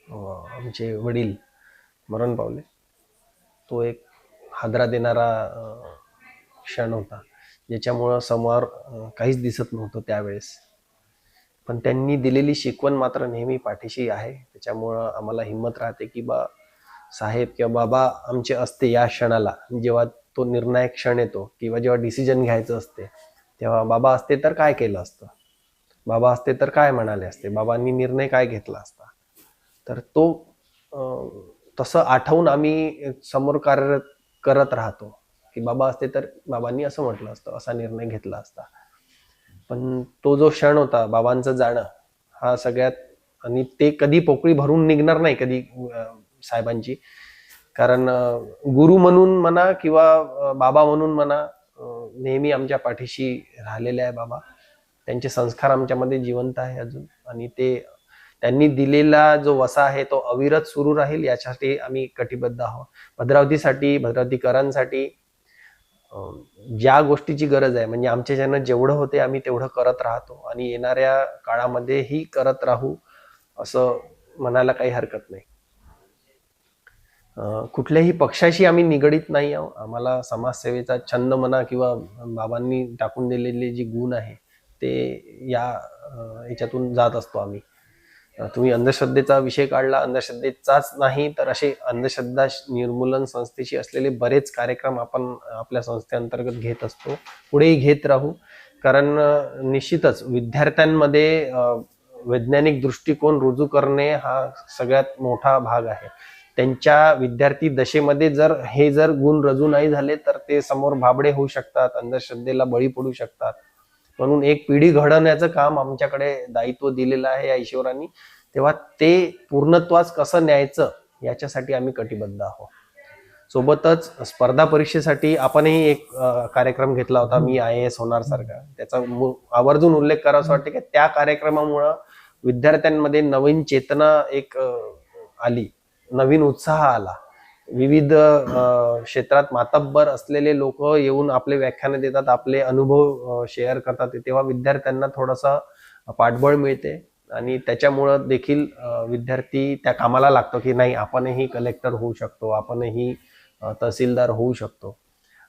A: आमचे वडील मरण पावले. तो एक हादरा देणारा क्षण होता, ज्याच्यामुळं समोर काहीच दिसत नव्हतं त्यावेळेस. पण त्यांनी दिलेली शिकवण मात्र नेहमी पाठीशी आहे. त्याच्यामुळं आम्हाला हिंमत राहते की साहेब किंवा बाबा आमचे असते या क्षणाला, जेव्हा तो निर्णायक क्षण येतो किंवा जेव्हा डिसिजन घ्यायचं असते, तेव्हा बाबा असते तर काय केलं असतं, बाबा असते तर काय म्हणाले असते, बाबांनी निर्णय काय घेतला असता. तर तो तसं आठवून आम्ही समोर कार्यरत करत राहतो की बाबा असते तर बाबांनी असं म्हटलं असतं, असा निर्णय घेतला असता. पण तो जो क्षण होता बाबांचं जाणं, हा सगळ्यात, आणि ते कधी पोकळी भरून निघणार नाही कधी साहेबांची. कारण गुरु म्हणून म्हणा किंवा बाबा म्हणून म्हणा, नेहमी आमच्या पाठीशी राहिलेले आहे बाबा. त्यांचे संस्कार आमच्यामध्ये जिवंत आहे अजून, आणि ते त्यांनी दिलेला जो वसा आहे तो अविरत सुरू राहील, यासाठी आम्ही कटिबद्ध आहोत. भद्रावतीसाठी, भद्रावतीकरांसाठी ज्या गोष्टीची गरज आहे, म्हणजे आमच्या ज्यानं जेवढं होते आम्ही तेवढं करत राहतो आणि येणाऱ्या काळामध्येही करत राहू, असं म्हणायला काही हरकत नाही. कुठल्याही पक्षाशी आम्ही निगडीत नाही आहोत. आम्हाला समाजसेवेचा छंद म्हणा किंवा बाबांनी टाकून दिलेले जे गुण आहे ते याच्यातून जात असतो आम्ही. तुम्ही अंधश्रद्धेचा विषय काढला, अंधश्रद्धेचाच नाही तर असे अंधश्रद्धा निर्मूलन संस्थेशी असलेले बरेच कार्यक्रम आपण आपल्या संस्थेअंतर्गत घेत असतो, पुढेही घेत राहू. कारण निश्चितच विद्यार्थ्यांमध्ये वैज्ञानिक दृष्टिकोन रुजू करणे हा सगळ्यात मोठा भाग आहे. त्यांच्या विद्यार्थी दशेमध्ये जर गुण रजू नाही झाले तर ते समोर भाबडे होऊ शकतात, अंधश्रद्धेला बळी पडू शकतात. म्हणून एक पिढी घडवण्याचं काम आमच्याकडे दायित्व दिलेलं आहे या ईश्वरांनी. तेव्हा ते पूर्णत्वास कसं न्यायचं याच्यासाठी आम्ही कटिबद्ध आहोत. सोबतच स्पर्धा परीक्षेसाठी आपणही एक कार्यक्रम घेतला होता, मी IAS होणार सारखा. त्याचा आवर्जून उल्लेख करावासा वाटते की त्या कार्यक्रमामुळं विद्यार्थ्यांमध्ये नवीन चेतना एक आली, नवीन उत्साह आला. विविध क्षेत्रात मातब्बर असलेले लोक येऊन आपले व्याख्यान देतात, आपले अनुभव शेअर करतात. तेव्हा विद्यार्थ्यांना थोडासा पाठबळ मिळते आणि त्याच्यामुळं देखील विद्यार्थी त्या कामाला लागतो की नाही, आपणही कलेक्टर होऊ शकतो, आपणही तहसीलदार होऊ शकतो.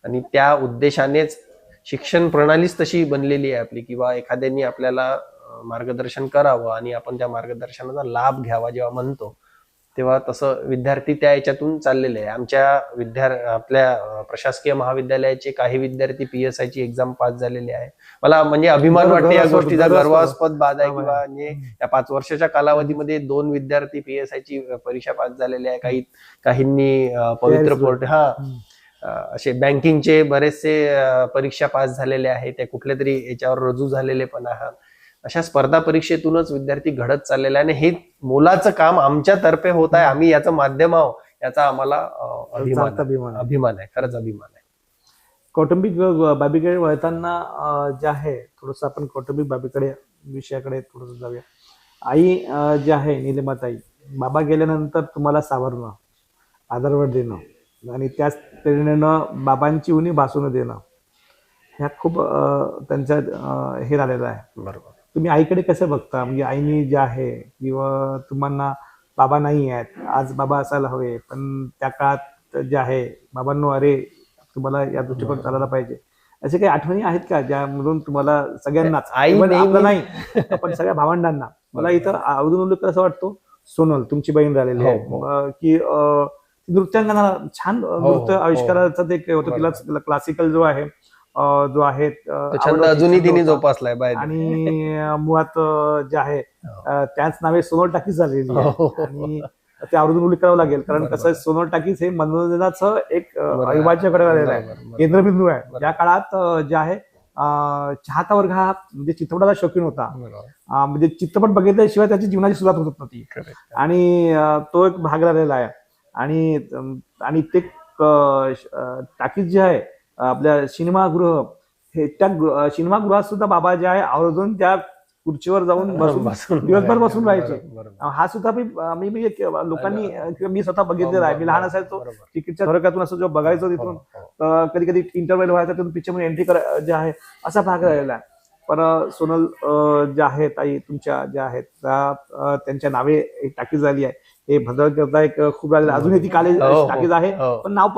A: आणि त्या उद्देशानेच शिक्षण प्रणालीच तशी बनलेली आहे आपली, किंवा एखाद्याने आपल्याला मार्गदर्शन करावं आणि आपण त्या मार्गदर्शनाचा लाभ घ्यावा जेव्हा म्हणतो, तेव्हा तसं विद्यार्थी त्या याच्यातून चाललेले आहे. आपल्या प्रशासकीय महाविद्यालयाचे काही विद्यार्थी PSI ची एक्झाम पास झालेले आहे. मला म्हणजे अभिमान वाटते या गोष्टीचा, गर्वास्पद बाब आहे. किंवा म्हणजे या 5 वर्षाच्या कालावधीमध्ये 2 विद्यार्थी PSI ची परीक्षा पास झालेले आहे. काहींनी पवित्र पोर्ट असे बँकिंगचे बरेचसे परीक्षा पास झालेले आहेत. ते कुठल्या तरी याच्यावर रुजू झालेले पण आहात. अशा स्पर्धा परीक्षेतूनच विद्यार्थी घडत चाललेला आहे आणि हे मोलाचं काम आमच्यातर्फे होत आहे. आम्ही याचं माध्यम आहोत, याचा आम्हाला अभिमान आहे, खरंच अभिमान आहे.
B: कौटुंबिक बाबीकडे वळताना जे आहे थोडस आपण कौटुंबिक बाबीकडे विषयाकडे थोडस जाऊया. आई जे आहे निलिमाताई, बाबा गेल्यानंतर तुम्हाला सावरणं, आदरवर देणं, आणि त्याच प्रेरणेनं बाबांची उणी भासून देणं ह्या खूप त्यांच्या हे झालेलं आहे.
A: बरोबर.
B: तुम्ही आईकडे कसं बघता, म्हणजे आईनी जे आहे किंवा तुम्हाला बाबा नाही आहेत, आज बाबा असायला हवे, पण त्या काळात जे आहे बाबांनो अरे तुम्हाला या दृष्टिकोन चालायला पाहिजे, असे काही आठवणी आहेत का ज्यामधून तुम्हाला सगळ्यांनाच
A: आई
B: even
A: नेहमी-
B: आपलं नाही पण सगळ्या भावंडांना, मला इथं आवर्जून उल्लेख असं वाटतो सोनल तुमची बहीण झालेली आहे
A: हो,
B: की नृत्यांगना छान नृत्य
A: हो.
B: आविष्काराचं ते होतं,
A: बरोबर.
B: तिला क्लासिकल जो आहे
A: तो छंद अजूनही तिने जोपासलाय बाय.
B: आणि मुळात जे आहे त्याच नावे सोनल टाकीज झालेली आहे. आणि ते आवर्जून उल्लेख करावं लागेल, कारण
A: बरोबर.
B: कसं आहे, सोनल टाकीज हे मनोरंजनाचं एक
A: बरोबर.
B: अविभाज्य घटक झालेलं आहे,
A: बरोबर.
B: केंद्रबिंदू आहे.
A: बरोबर.
B: ज्या काळात जे आहे चाहता वर्ग हा म्हणजे चित्रपटाचा शौकीन होता.
A: बरोबर.
B: म्हणजे चित्रपट बघितल्याशिवाय त्याची जीवनाची सुरुवात होत नव्हती.
A: Correct.
B: आणि तो एक भाग झालेला आहे. आणि आणि ते टाकीज जे आहे आपल्या सिनेमागृह, हे त्या सिनेमागृहात सुद्धा बाबा जे आहे आवर्जून त्या खुर्चीवर जाऊन बसून दिवसभर बसून राहायचे.
A: बरोबर.
B: हा सुद्धा मी लोकांनी किंवा मी स्वतः बघितलेला आहे. मी लहान असायचो,
A: बरोबर.
B: तिकीटच्या फरकातून असं जो बघायचो तिथून
A: हो, हो.
B: कधी कधी इंटरव्हल व्हायचा, तिथून पिक्चर मध्ये एंट्री जे आहे असा भाग राहिलेला आहे. पण सोनल ज्या आहेत ताई तुमच्या ज्या आहेत त्यांच्या नावे एक टाकीज झाली आहे. हे भद्रावतीकरता एक खूप राहिलेलं, अजूनही ती कॉलेज
A: हो,
B: टाकीज आहे,
A: हो.
B: पण नाव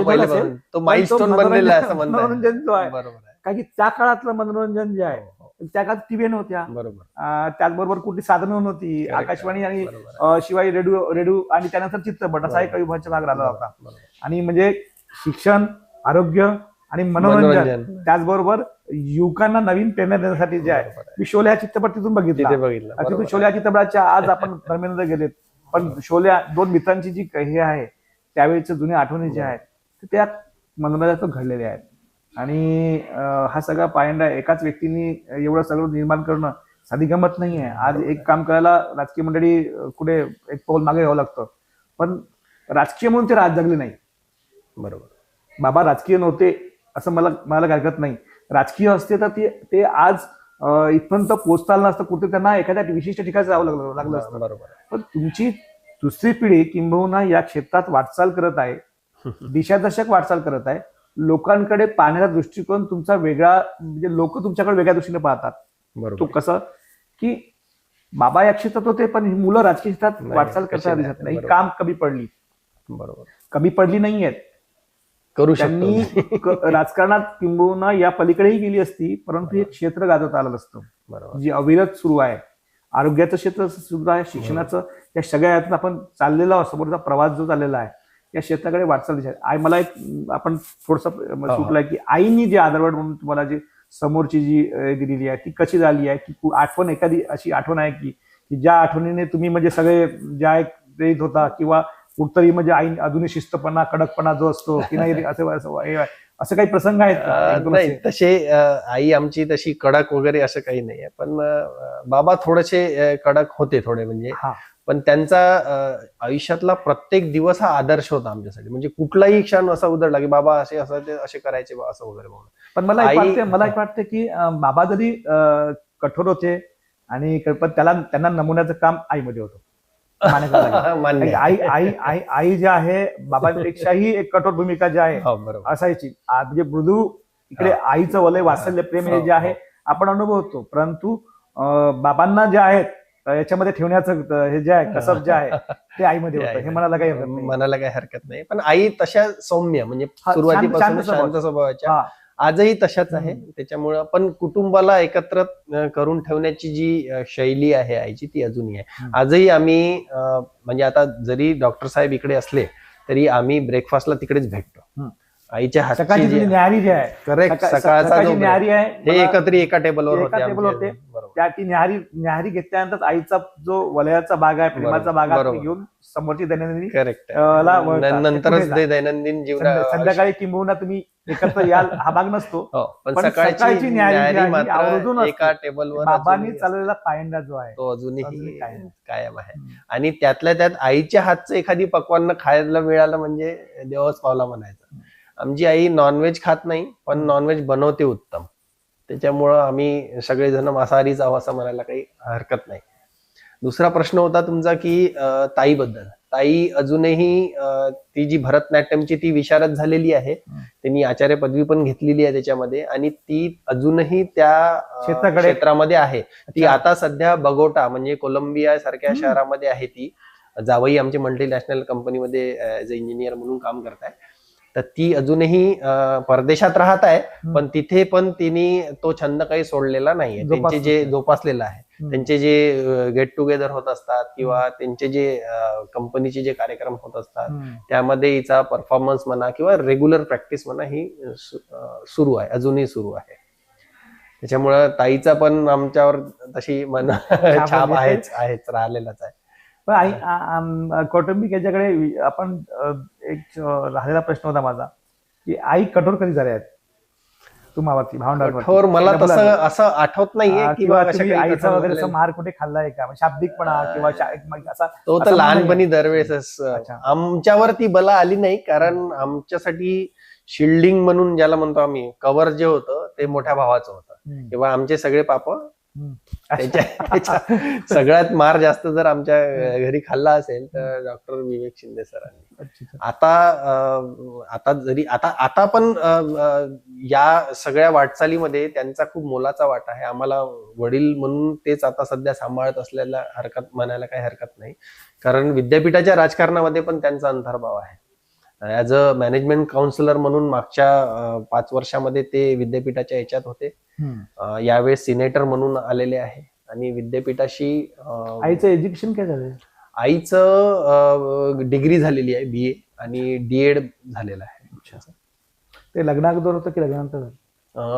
A: पहिले
B: असेल,
A: तो
B: पण
A: माइलस्टोन
B: तो
A: बनलेला आहे असं म्हणतात.
B: मनोरंजन जो आहे,
A: बरोबर आहे.
B: कारण की त्या काळातलं मनोरंजन जे आहे, त्या काळात टीव्ही नव्हत्या,
A: बरोबर.
B: त्याचबरोबर कुठली साधनं नव्हती,
A: Correct.
B: आकाशवाणी आणि
A: बरोबर.
B: शिवाय रेडिओ आणि त्यानंतर चित्रपट असा एक अविभाज्य भाग राहिला होता.
A: बरोबर.
B: आणि म्हणजे शिक्षण, आरोग्य आणि मनोरंजन,
A: मनोरंजन.
B: त्याचबरोबर युवकांना नवीन प्रेरणा देण्यासाठी जे आहे,
A: बरोबर आहे.
B: मी शोले हा चित्रपट तिथून बघितला.
A: तिथे बघितलं.
B: तिथून
A: बरोबर.
B: शोले या चित्रपटाच्या आज आपण धर्मेंद्र गेलेत, पण शोले दोन मित्रांची जी हे आहे त्यावेळेच्या जुन्या आठवणी ज्या आहेत ते त्या मनोरंजनातून घडलेल्या आहेत. आणि हा सगळा पायंडा एकाच व्यक्तीने एवढं सगळं निर्माण करणं साधी गमत नाही आहे. आज एक काम करायला राजकीय मंडळी कुठे एक पाऊल मागे घ्यावं लागतं, पण राजकीय म्हणून ते राज जगले नाही.
A: बरोबर.
B: बाबा राजकीय नव्हते असं मला हरकत नाही. राजकीय असते तर ते आज इथपर्यंत पोहोचता आलं नसतं, कुठे त्यांना एखाद्या विशिष्ट ठिकाणी जावं लागलं असतं.
A: बरोबर.
B: पण तुमची दुसरी पिढी किंबहुना या क्षेत्रात वाटचाल करत आहे, दिशादर्शक वाटचाल करत आहे. लोकांकडे पाहण्याचा दृष्टिकोन तुमचा वेगळा, म्हणजे लोक तुमच्याकडे वेगळ्या दृष्टीने पाहतात. तो
A: बरोबर.
B: कसं की बाबा या क्षेत्रात होते, पण ही मुलं राजकीय क्षेत्रात
A: नाही,
B: वाटचाल
A: कशी
B: करताना
A: नाही.
B: दिसत नाही.
A: बरोबर.
B: काम
A: बरोबर.
B: कमी पडली नाहीयेत.
A: करू
B: त्यांनी
A: शकतो.
B: राजकारणात किंबहुना या पलीकडेही गेली असती, परंतु हे क्षेत्र गाजवता आलं नसतं,
A: बरोबर.
B: जी अविरत सुरू आहे. आरोग्याचं क्षेत्र सुरू आहे, शिक्षणाचं, या सगळ्या यातून आपण चाललेला समोरचा प्रवास जो चाललेला आहे या क्षेत्राकडे वाटचाल दिसत आहे. मला एक आपण थोडस सुटलंय की आईनी जे आदरवड म्हणून तुम्हाला जी समोरची जी दिलेली आहे ती कशी झाली आहे, की आठवण, एखादी अशी आठवण आहे की ज्या आठवणीने तुम्ही म्हणजे सगळे ज्या एक प्रेरित होता, किंवा कुठतरी म्हणजे आई अजूनही शिस्तपणा, कडकपणा जो असतो की नाही असं काही प्रसंग आहेत का?
A: नाही, तसे आई आमची तशी कडक वगैरे असं काही नाहीये, पण बाबा थोडेसे कडक होते थोडे, म्हणजे पण त्यांचा आयुष्यातला प्रत्येक दिवस हा आदर्श होता आमच्यासाठी. म्हणजे कुठलाही क्षण असा उधळला की बाबा असे असे करायचे असं वगैरे म्हणून.
B: पण मला एक वाटतं की बाबा जरी कठोर होते आणि पण त्यांना नमुन्याचं काम आईमध्ये होतं. आई जी आहे बाबांपेक्षाही एक कठोर भूमिका जी आहे असायची. म्हणजे मृदू इकडे आईचं वलय, वात्सल्य, प्रेम हे जे आहे आपण अनुभवतो, परंतु बाबांना जे आहेत याच्यामध्ये ठेवण्याचं हे जे आहे कसब जे आहे ते आईमध्ये होतं. हे म्हणायला काही हरकत नाही.
A: पण आई तशा सौम्य, म्हणजे सुरुवातीपासून शांत स्वभावाच्या आजही तशाच आहे. त्याच्यामुळं पण कुटुंबाला एकत्र करून ठेवण्याची जी शैली आहे आईची ती अजूनही आहे. आजही आम्ही म्हणजे आता जरी डॉक्टर साहेब इकडे असले तरी आम्ही ब्रेकफास्टला तिकडेच भेटतो. आईच्या हातची जी
B: न्याहारी जी आहे,
A: करेक्ट, सकाळचा जो
B: न्याहारी आहे,
A: हे एकत्रित एका टेबलवर
B: होते. त्या ती न्याहारी घेतल्यानंतर आईचा जो वलयाचा भाग आहे, प्रेमाचा भाग आहे, घेऊन समोरची दैनंदिन
A: करेक्ट नंतरच दैनंदिन जीवन
B: संध्याकाळी किंबहुना तुम्ही एकत्र याल हा भाग नसतो.
A: पण सकाळची न्याहारी मात्र एका टेबलवर
B: बाबांनी चालवलेला पायंडा जो आहे
A: तो अजूनही कायम आहे. आणि त्यातल्या त्यात आईच्या हातचं एखादी पक्वान खायला मिळालं म्हणजे देवच पावला म्हणायचं. आमची आई नॉनव्हेज खात नाही, पण नॉनव्हेज बनवते उत्तम. त्याच्यामुळं आम्ही सगळेजण मांसाहारीच आहोत असं म्हणायला काही हरकत नाही. दुसरा प्रश्न होता तुमचा की ताईबद्दल. ताई अजूनही ती जी भरतनाट्यमची ती विशारद झालेली आहे. त्यांनी आचार्य पदवी पण घेतलेली आहे त्याच्यामध्ये, आणि ती अजूनही त्या क्षेत्रामध्ये आहे. ती आता सध्या बगोटा म्हणजे कोलंबिया सारख्या शहरामध्ये आहे. ती जावई आमची मल्टीनॅशनल कंपनीमध्ये ऍज अ इंजिनियर म्हणून काम करताय. तर ती अजूनही परदेशात राहत आहे, पण तिथे पण तिने तो छंद काही सोडलेला नाहीये. त्यांचे जे जोपासलेला आहे, त्यांचे जे गेट टुगेदर होत असतात किंवा त्यांचे जे कंपनीचे जे कार्यक्रम होत असतात, त्यामध्ये हिचा परफॉर्मन्स म्हणा किंवा रेग्युलर प्रॅक्टिस म्हणा ही सुरू आहे, अजूनही सुरू आहे. त्याच्यामुळं ताईचा पण आमच्यावर तशी मन छाप आहेच राहिलेलाच आहे.
B: पण आई कौटुंबिक याच्याकडे आपण एक राहिलेला प्रश्न होता माझा, की आई कठोर कधी झाल्या आहेत तुम्हावरती, भावंडांवरती?
A: कठोर मला तसं असं आठवत नाहीये किंवा
B: आईचा वगैरे मार कुठे खाल्लाय का, शाब्दिकपणा किंवा असा?
A: तो तर लहानपणी दरवेळेस आमच्यावरती बला आली नाही, कारण आमच्यासाठी शिल्डिंग म्हणून ज्याला म्हणतो आम्ही, कव्हर जे होतं ते मोठ्या भावाचं होतं किंवा आमचे सगळे पाप सगळ्यात मार जास्त जर आमच्या घरी खाल्ला असेल तर डॉक्टर विवेक शिंदे सरांनी. आता पण या सगळ्या वाटचालीमध्ये त्यांचा खूप मोलाचा वाटा आहे. आम्हाला वडील म्हणून तेच आता सध्या सांभाळत असलेला म्हणायला काही हरकत नाही, कारण विद्यापीठाच्या राजकारणामध्ये पण त्यांचा अंतर्भाव आहे. ऍज अ मॅनेजमेंट काउन्सिलर म्हणून मागच्या 5 वर्षामध्ये ते विद्यापीठाच्या याच्यात होते. यावेळेस सिनेटर म्हणून आलेले आहे. आणि विद्यापीठाशी
B: आईचं एज्युकेशन काय झालं?
A: आईचं डिग्री झालेली आहे, BA आणि DED झालेलं आहे.
B: ते लग्ना अगोदर होतं की लग्नानंतर?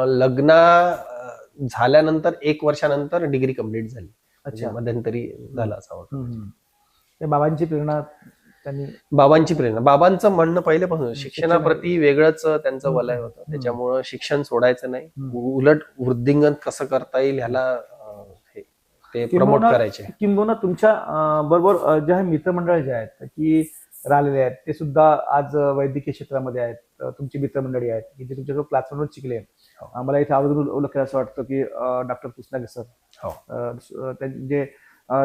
A: लग्न झाल्यानंतर 1 वर्षानंतर डिग्री कम्प्लीट झाली. अच्छा, मध्यंतरी झाला असा.
B: बाबांची प्रेरणा
A: बाबांची प्रेरणा, बाबांचं म्हणणं पहिल्यापासून शिक्षणाप्रती वेगळंच त्यांचं वलय होतं. त्याच्यामुळं शिक्षण सोडायचं नाही, उलट वृद्धिंगत कसं करता येईल ह्याला ते प्रमोट करायचे.
B: किंबहुना तुमच्या बरोबर जे मित्रमंडळ जे आहेत की राहिलेले आहेत ते सुद्धा आज वैद्यकीय क्षेत्रामध्ये आहेत, तुमची मित्रमंडळी आहेत की जे तुमच्या प्लॅटफॉर्मवर शिकले. मला इथे आवर्जून उल्लेख असं वाटतं की डॉक्टर पुसनागे सर,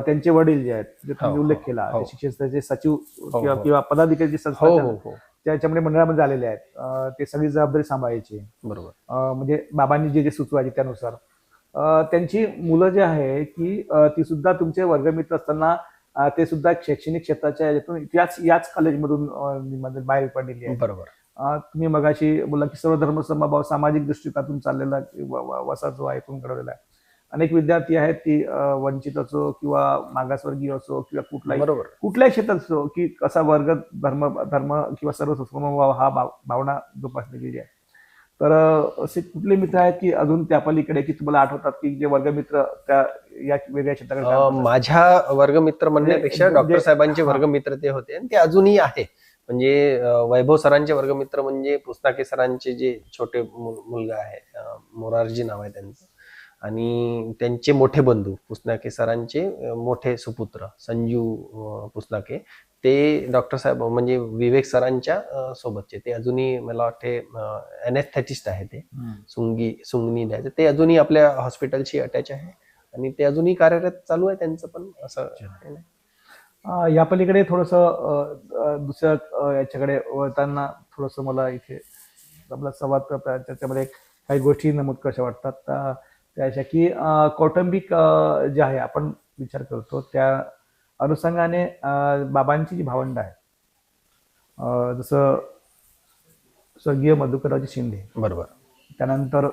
B: त्यांचे वडील जे आहेत, जे तुम्ही उल्लेख केला, शिक्षण सचिव किंवा पदाधिकारी जे संस्था त्याच्यामध्ये मंडळामध्ये आलेले आहेत, ते सगळी जबाबदारी सांभाळायची. बरोबर. म्हणजे बाबांनी जे सुचवायचे त्यानुसार त्यांची मुलं जे आहे की ती सुद्धा तुमचे वर्गमित्र असताना ते सुद्धा शैक्षणिक क्षेत्राच्या याच्यातून याच कॉलेजमधून बाहेर पडलेली आहे. बरोबर. तुम्ही मगाशी बोला की सर्व धर्म समभाव सामाजिक दृष्टिकोनातून चाललेला वसा जो आहे तो घडवलेला आहे. अनेक विद्यार्थी आहेत ती वंचित असो किंवा मागासवर्गीय असो किंवा कुठल्याही क्षेत्रात असो, की कसा वर्ग धर्म किंवा सर्व समभाव हा भावना जोपासली गेली आहे. तर असे कुठले मित्र आहेत की अजून त्या पलीकडे की तुम्हाला आठवतात की जे वर्गमित्र त्या या वेगळ्या क्षेत्राकडे?
A: माझ्या वर्गमित्र म्हणण्यापेक्षा डॉक्टर साहेबांचे वर्गमित्र ते होते आणि ते अजूनही आहे. म्हणजे वैभव सरांचे वर्गमित्र म्हणजे पुसनाके सरांचे जे छोटे मुलगा आहे, मोरारजी नाव आहे त्यांचं, आणि त्यांचे मोठे बंधू पुसनाके सरांचे मोठे सुपुत्र संजू पुसनाके, ते डॉक्टर साहेब म्हणजे विवेक सरांच्या सोबतचे. ते अजूनही मला वाटते एनेस्थेटिस्ट आहे, ते सुंगनी द्यायचे. ते अजूनही आपल्या हॉस्पिटलशी अटॅच आहे आणि ते अजूनही कार्यरत चालू आहे त्यांचं पण. असं
B: या पलीकडे थोडस दुसऱ्या याच्याकडे वळताना थोडस मला इथे आपला संवाद त्याच्यामध्ये काही गोष्टी नमूद कशा वाटतात त्याच्या की कौटुंबिक जे आहे आपण विचार करतो त्या अनुषंगाने बाबांची जी भावंड आहे, जसं स्वर्गीय मधुकररावजी शिंदे, बरोबर, त्यानंतर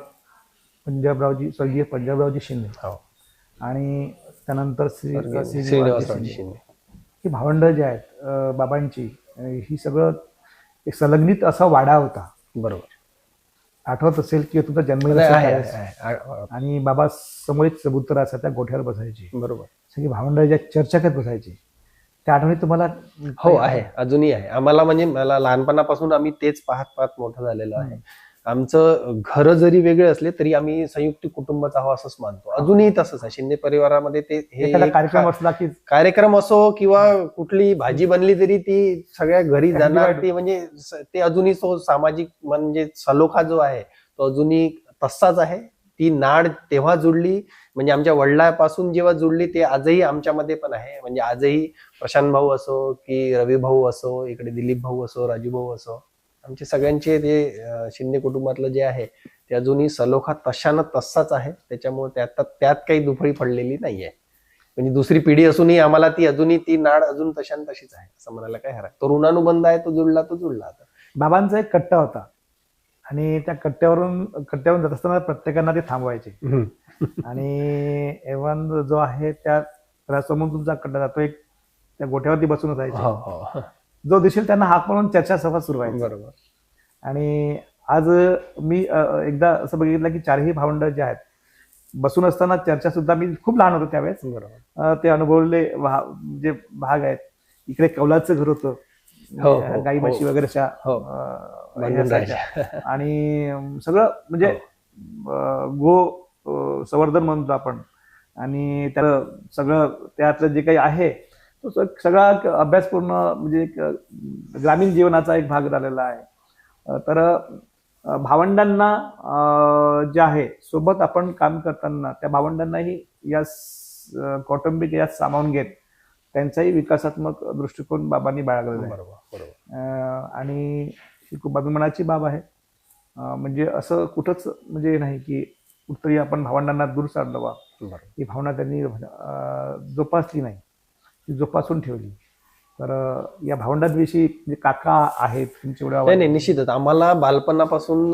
B: स्वर्गीय पंजाबरावजी शिंदे, आणि त्यानंतर श्रीनिवासरावजी शिंदे, ही भावंड जे आहेत बाबांची, ही सगळं एक संलग्नित असा वाडा होता. बरोबर. आठवत असेल की तुमचा जन्म आणि बाबा समोरच चबुतरा असा त्या गोठ्यावर बसायची. बरोबर. सगळी भावंड ज्या चर्चा करत बसायची, त्या आठवणी तुम्हाला?
A: हो, आहे, अजूनही आहे आम्हाला. म्हणजे मला लहानपणापासून आम्ही तेच पाहत मोठं झालेलं आहे. आमचं घर जरी वेगळे असले तरी आम्ही संयुक्त कुटुंबच आहोत असंच मानतो. अजूनही तसंच आहे. शिंदे परिवारामध्ये ते हे कार्यक्रम असो किंवा कुठली भाजी बनली तरी ती सगळ्या घरी जाणार, ती म्हणजे ते अजूनही तो सामाजिक म्हणजे सलोखा जो आहे तो अजूनही तसाच आहे. ती नाड तेव्हा जुळली, म्हणजे आमच्या वडिलांपासून जेव्हा जुळली ते आजही आमच्यामध्ये पण आहे. म्हणजे आजही प्रशांत भाऊ असो की रवी भाऊ असो, इकडे दिलीप भाऊ असो, राजू भाऊ असो, आमचे सगळ्यांचे ते शिंदे कुटुंबातलं जे आहे ते अजूनही सलोखा तशानं तसाच आहे. त्याच्यामुळे त्यात काही दुफळी पडलेली नाहीये. म्हणजे दुसरी पिढी असूनही आम्हाला ती अजूनही ती नाड अजून तशान तशीच आहे असं म्हणायला काय हरकत. तो ऋणानुबंध आहे, तो जुळला आता.
B: बाबांचा एक कट्टा होता आणि त्या कट्ट्यावरून जात असताना प्रत्येकांना ते थांबवायचे आणि एव्हन जो आहे त्या घरासमोर तुमचा कट्टा जातो, एक त्या गोठ्यावरती बसून असायचे. जो दिसेल त्यांना हाक म्हणून चर्चा सभा सुरू व्हायची.
A: बरोबर.
B: आणि आज मी एकदा असं बघितलं की चारही भावंड जे आहेत बसून असताना चर्चा सुद्धा, मी खूप लहान होतो त्यावेळेस,
A: बरोबर.
B: ते अनुभवलेले जे भाग आहेत. इकडे कौलाचं घर होतं, गाई म्हशी वगैरेच्या आणि सगळं म्हणजे गो संवर्धन म्हणतो आपण. आणि त्या सगळं त्यातलं जे काही आहे तो सगळा अभ्यासपूर्ण म्हणजे एक ग्रामीण जीवनाचा एक भाग झालेला आहे. तर भावंडांना जे आहे सोबत आपण काम करताना त्या भावंडांनाही या कौटुंबिक यात सामावून घेत त्यांचाही विकासात्मक दृष्टिकोन बाबांनी बाळगलेला आहे.
A: बरोबर.
B: आणि ही खूप अभिमानाची बाब आहे. म्हणजे असं कुठंच म्हणजे नाही की कुठतरी आपण भावंडांना दूर सारलं बा, ही भावना त्यांनी जोपासली नाही, ती जोपासून ठेवली. तर या भावंडांविषयी जे काका आहेत तुमच्या एवढ्या,
A: नाही निश्चितच आम्हाला बालपणापासून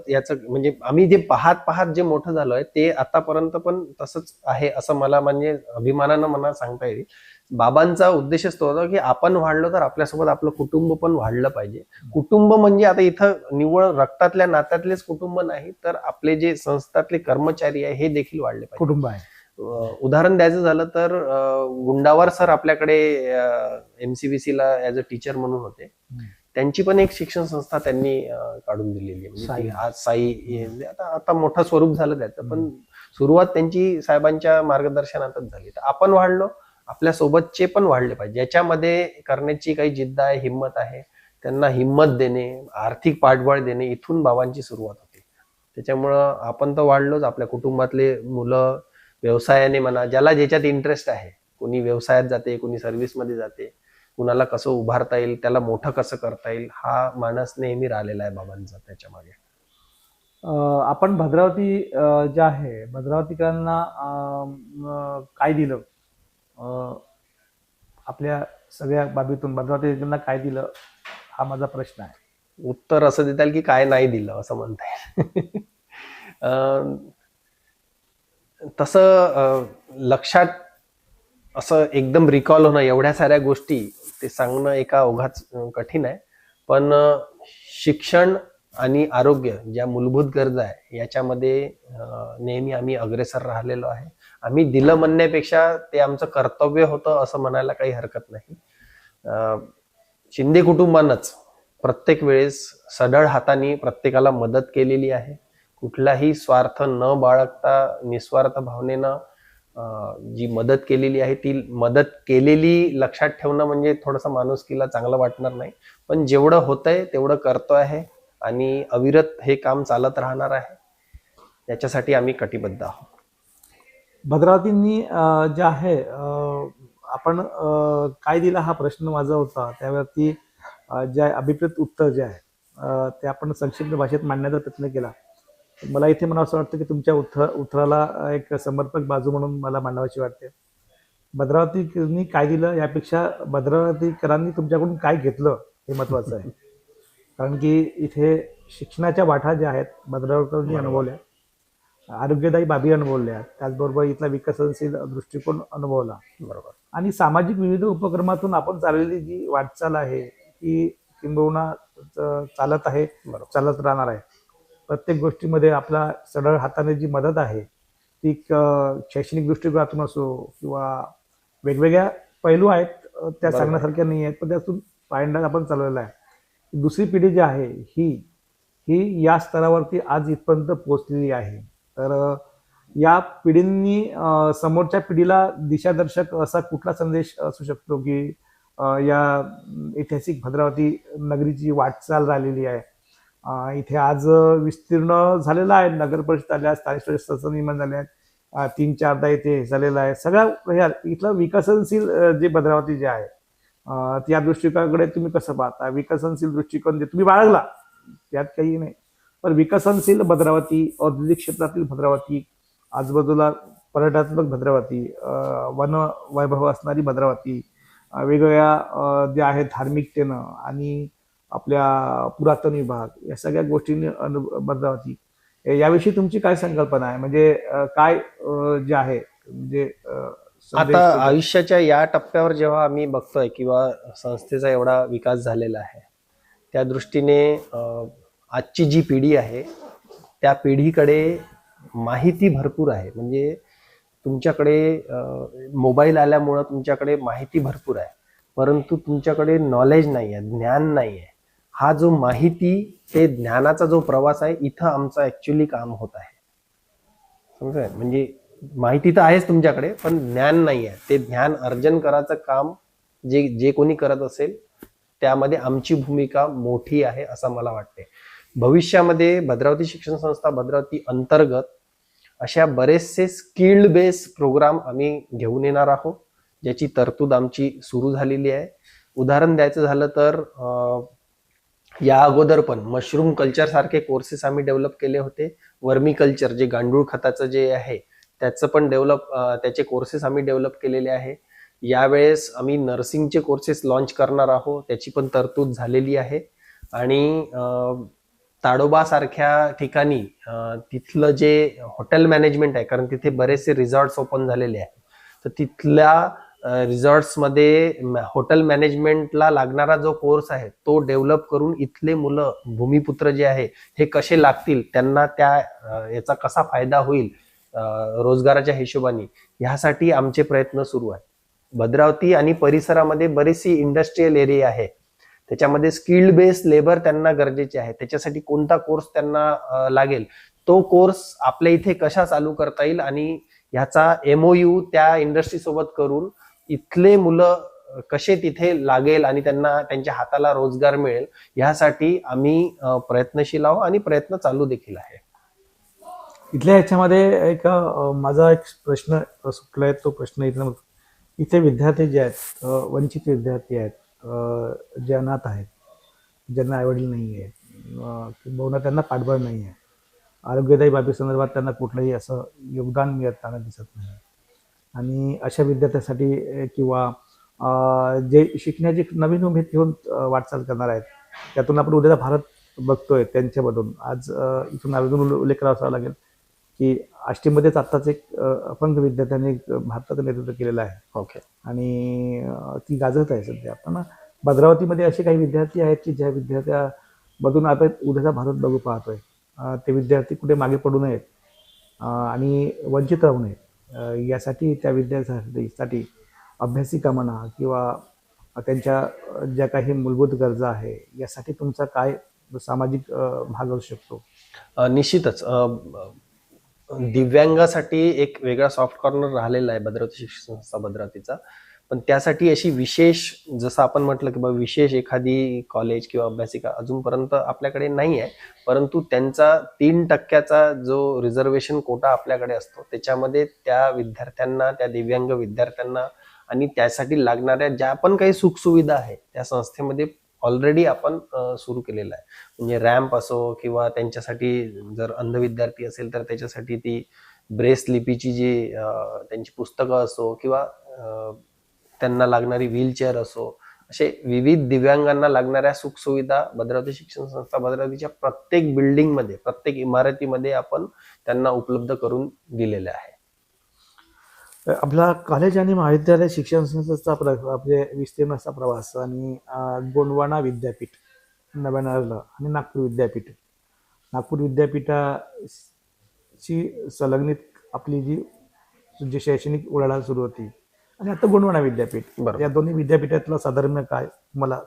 A: याचं म्हणजे आम्ही जे पाहत जे मोठं झालोय ते आतापर्यंत पण तसंच आहे असं मला म्हणजे अभिमानानं मला सांगता येईल. बाबांचा उद्देशच तो होता की आपण वाढलो तर आपल्यासोबत आपलं कुटुंब पण वाढलं पाहिजे. कुटुंब म्हणजे आता इथं निव्वळ रक्तातल्या नात्यातलेच कुटुंब नाही, तर आपले जे संस्थातले कर्मचारी आहे हे देखील वाढले पाहिजे.
B: कुटुंब आहे.
A: उदाहरण द्यायचं झालं तर गुंडावर सर आपल्याकडे MCVC ला ऍज अ टीचर म्हणून होते. त्यांची पण एक शिक्षण संस्था त्यांनी काढून दिलेली आहे. म्हणजे आज साई आता मोठं स्वरूप झालं त्याचं, पण सुरुवात त्यांची साहेबांच्या मार्गदर्शनातच झाली. तर आपण वाढलो, आपल्या सोबतचे पण वाढले पाहिजे. याच्यामध्ये करण्याची काही जिद्द आहे, हिंमत आहे. त्यांना हिंमत देणे, आर्थिक पाठबळ देणे, इथून बाबांची सुरुवात होती. त्याच्यामुळं आपण तर वाढलोच. आपल्या कुटुंबातले मुलं व्यवसायाने म्हणा, ज्याला ज्याच्यात इंटरेस्ट आहे, कोणी व्यवसायात जाते, कोणी सर्व्हिसमध्ये जाते, कुणाला कसं उभारता येईल, त्याला मोठं कसं करता येईल, हा मानस नेहमी राहिलेला आहे बाबांचा त्याच्या मागे.
B: आपण भद्रावती जे आहे भद्रावतीकरांना काय दिलं, आपल्या सगळ्या बाबीतून भद्रावतीकरांना काय दिलं हा माझा प्रश्न आहे.
A: उत्तर असं देता येईल की काय नाही दिलं असं म्हणता येईल. तसं लक्षात असं एकदम रिकॉल होणं, एवढ्या साऱ्या गोष्टी ते सांगणं एका ओघात कठीण आहे. पण शिक्षण आणि आरोग्य ज्या मूलभूत गरजा आहे याच्यामध्ये नेहमी आम्ही अग्रेसर राहिलेलो आहे. आम्ही दिलं म्हणण्यापेक्षा ते आमचं कर्तव्य होतं असं म्हणायला काही हरकत नाही. शिंदे कुटुंबानंच प्रत्येक वेळेस सढळ हाताने प्रत्येकाला मदत केलेली आहे. कुठलाही स्वार्थ न बाळगता निस्वार्थ भावनेनं जी मदत केलेली आहे, ती मदत केलेली लक्षात ठेवणं म्हणजे थोडंसं माणुसकीला चांगलं वाटणार नाही. पण जेवढं होतंय तेवढं करतो आहे आणि अविरत हे काम चालत राहणार आहे. याच्यासाठी आम्ही कटिबद्ध आहोत.
B: भद्रावतींनी जे आहे आपण काय दिला हा प्रश्न माझा होता, त्यावरती जे अभिप्रेत उत्तर जे आहे ते आपण संक्षिप्त भाषेत मांडण्याचा प्रयत्न केला. मला इथे मला असं वाटतं की तुमच्या उत्तराला एक समर्पक बाजू म्हणून मला मांडावीशी वाटते. भद्रावतीकरांनी काय दिलं यापेक्षा भद्रावतीकरांनी तुमच्याकडून काय घेतलं हे महत्वाचं आहे. कारण की इथे शिक्षणाच्या वाटा ज्या आहेत भद्रावतीकरांनी अनुभवल्या, आरोग्यदायी बाबी अनुभवल्या, त्याचबरोबर इथला विकसनशील दृष्टिकोन अनुभवला.
A: बरोबर.
B: आणि सामाजिक विविध उपक्रमातून आपण चाललेली जी वाटचाल आहे ती किंबहुना चालत आहे, चालत राहणार आहे. प्रत्येक गोष्टीमध्ये आपला सढळ हाताने जी मदत आहे ती शैक्षणिक दृष्टिकोनातून असो किंवा वेगवेगळ्या पैलू आहेत त्या सांगण्यासारख्या नाही आहेत, पण त्यातून पायंडा आपण चालवलेला आहे. दुसरी पिढी जी आहे ही या स्तरावरती आज इथपर्यंत पोहोचलेली आहे. तर या पिढींनी समोरच्या पिढीला दिशादर्शक असा कुठला संदेश असू शकतो की या ऐतिहासिक भद्रावती नगरीची वाटचाल राहिलेली आहे इथे आज विस्तीर्ण झालेला आहे. नगर परिषद आल्या, स्थानिक स्वराज्य संस्था निर्माण झाल्या आहेत. 3-4दा इथे झालेला आहे. सगळ्या इथलं विकसनशील जे भद्रावती जे आहे, त्या दृष्टिकोनाकडे तुम्ही कसं पाहता? विकसनशील दृष्टिकोन जे तुम्ही बाळगला त्यात काही नाही, पण विकसनशील भद्रावती, औद्योगिक क्षेत्रातील भद्रावती, आजूबाजूला पर्यटनात्मक भद्रावती, वन वैभव असणारी भद्रावती, वेगवेगळ्या ज्या आहेत धार्मिकतेनं आणि आपल्या पुरातन विभाग या सगळ्या गोष्टींनी भद्रावती याविषयी तुमची काय संकल्पना आहे? म्हणजे काय जे आहे म्हणजे संदेश
A: आता
B: वगैरे?
A: आयुष्याच्या या टप्प्यावर जेव्हा आम्ही बघतोय किंवा संस्थेचा एवढा विकास झालेला आहे, त्या दृष्टीने आजची जी पिढी आहे त्या पिढीकडे माहिती भरपूर आहे. म्हणजे तुमच्याकडे मोबाईल आल्यामुळं तुमच्याकडे माहिती भरपूर आहे, परंतु तुमच्याकडे नॉलेज नाही आहे, ज्ञान नाही आहे. हा जो माहिती ते ज्ञानाचा जो प्रवास आहे, इथं आमचा ऍक्च्युली काम होत आहे. समजा म्हणजे माहिती तर आहेच तुमच्याकडे, पण ज्ञान नाही आहे. ते ज्ञान अर्जन करायचं काम जे जे कोणी करत असेल त्यामध्ये आमची भूमिका मोठी आहे असं मला वाटते. भविष्यामध्ये भद्रावती शिक्षण संस्था भद्रावती अंतर्गत अशा बरेचसे स्किल्ड बेस प्रोग्राम आम्ही घेऊन येणार आहोत, ज्याची तरतूद आमची सुरू झालेली आहे. उदाहरण द्यायचं झालं तर या अगोदर पण मशरूम कल्चर सारखे कोर्सेस आम्ही डेव्हलप केले होते. वर्मी कल्चर जे गांडूळ खताचं जे आहे त्याचं पण त्याचे कोर्सेस आम्ही डेव्हलप केलेले आहे. यावेळेस आम्ही नर्सिंगचे कोर्सेस लॉन्च करणार आहोत, त्याची पण तरतूद झालेली आहे. आणि ताडोबा सारख्या ठिकाणी तिथलं जे हॉटेल मॅनेजमेंट आहे, कारण तिथे बरेचसे रिसॉर्ट्स ओपन झालेले आहेत, तर तिथल्या रिसॉर्ट्समध्ये हॉटेल मॅनेजमेंटला लागणारा जो कोर्स आहे तो डेव्हलप करून इथले मुलं भूमिपुत्र जे आहे हे कसे लागतील, त्यांना त्या याचा कसा फायदा होईल रोजगाराच्या हिशोबाने, ह्यासाठी आमचे प्रयत्न सुरू आहेत. भद्रावती आणि परिसरामध्ये बरीचशी इंडस्ट्रियल एरिया आहे, त्याच्यामध्ये स्किल्ड बेस्ड लेबर त्यांना गरजेचे आहे. त्याच्यासाठी कोणता कोर्स त्यांना लागेल, तो कोर्स आपल्या इथे कशा चालू करता येईल आणि ह्याचा MOU त्या इंडस्ट्री सोबत करून इथले मुलं कसे तिथे लागेल आणि त्यांना त्यांच्या हाताला रोजगार मिळेल, ह्यासाठी आम्ही प्रयत्नशील आहोत आणि प्रयत्न चालू देखील आहे.
B: इथल्या ह्याच्यामध्ये एक माझा एक प्रश्न सुटलाय, तो प्रश्न इथे विद्यार्थी जे आहेत, वंचित विद्यार्थी आहेत, जे अनाथ आहेत, ज्यांना आईवडील नाही आहे, किंवा त्यांना पाठबळ नाही आहे, आरोग्यदायी बाबी संदर्भात त्यांना कुठलंही असं योगदान मिळताना दिसत नाही. आणि अशा विद्यार्थ्यांसाठी किंवा जे शिकण्याची नवीन उमेद घेऊन वाटचाल करणार आहेत, त्यातून आपण उद्याचा भारत बघतोय, त्यांच्यामधून आज इथून अजून उल्लेख करावा लागेल की आष्टीमध्येच आत्ताच एक अपंग विद्यार्थ्यांनी भारताचं नेतृत्व केलेलं आहे.
A: ओके.
B: आणि ती गाजत आहे सध्या. पण भद्रावतीमध्ये असे काही विद्यार्थी आहेत की ज्या विद्यार्थ्यामधून आपण उद्याचा भारत बघू पाहतोय. ते विद्यार्थी कुठे मागे पडू नयेत आणि वंचित राहू नयेत, यासाठी त्या विद्यार्थ्यांसाठी अभ्यासिका म्हणा किंवा त्यांच्या ज्या काही मूलभूत गरजा आहे, यासाठी तुमचा काय सामाजिक भाग असू शकतो?
A: निश्चितच दिव्यांगासाठी एक वेगळा सॉफ्ट कॉर्नर राहिलेला आहे भद्रावती शिक्षण संस्था भद्रावतीचा. पण त्यासाठी अशी विशेष, जसं आपण म्हटलं की बाबा विशेष एखादी कॉलेज किंवा अभ्यासिका अजूनपर्यंत आपल्याकडे नाही आहे, परंतु त्यांचा 3% जो रिझर्वेशन कोटा आपल्याकडे असतो, त्याच्यामध्ये त्या विद्यार्थ्यांना, त्या दिव्यांग विद्यार्थ्यांना आणि त्यासाठी लागणाऱ्या ज्या पण काही सुखसुविधा आहे त्या संस्थेमध्ये ऑलरेडी आपण सुरू केलेलं आहे. म्हणजे रॅम्प असो किंवा त्यांच्यासाठी जर अंध विद्यार्थी असेल तर त्याच्यासाठी ती ब्रेस लिपीची जी त्यांची पुस्तकं असो किंवा त्यांना लागणारी व्हीलचेअर असो, असे विविध दिव्यांगांना लागणाऱ्या सुखसुविधा भद्रावती शिक्षण संस्था भद्रावतीच्या प्रत्येक बिल्डिंगमध्ये, प्रत्येक इमारतीमध्ये आपण त्यांना उपलब्ध करून दिलेले आहे.
B: आपला कॉलेज आणि महाविद्यालय शिक्षण संस्थेचा आपले विस्तीर्ण असा प्रवास आणि गोंडवाना विद्यापीठ नव्यानं आलं आणि नागपूर विद्यापीठ, नागपूर विद्यापीठाची संलग्नित आपली जी शैक्षणिक उलाढाल सुरू होती आणि आता गोंडवाना विद्यापीठ, या दोन्ही विद्यापीठातलं साधारण काय मला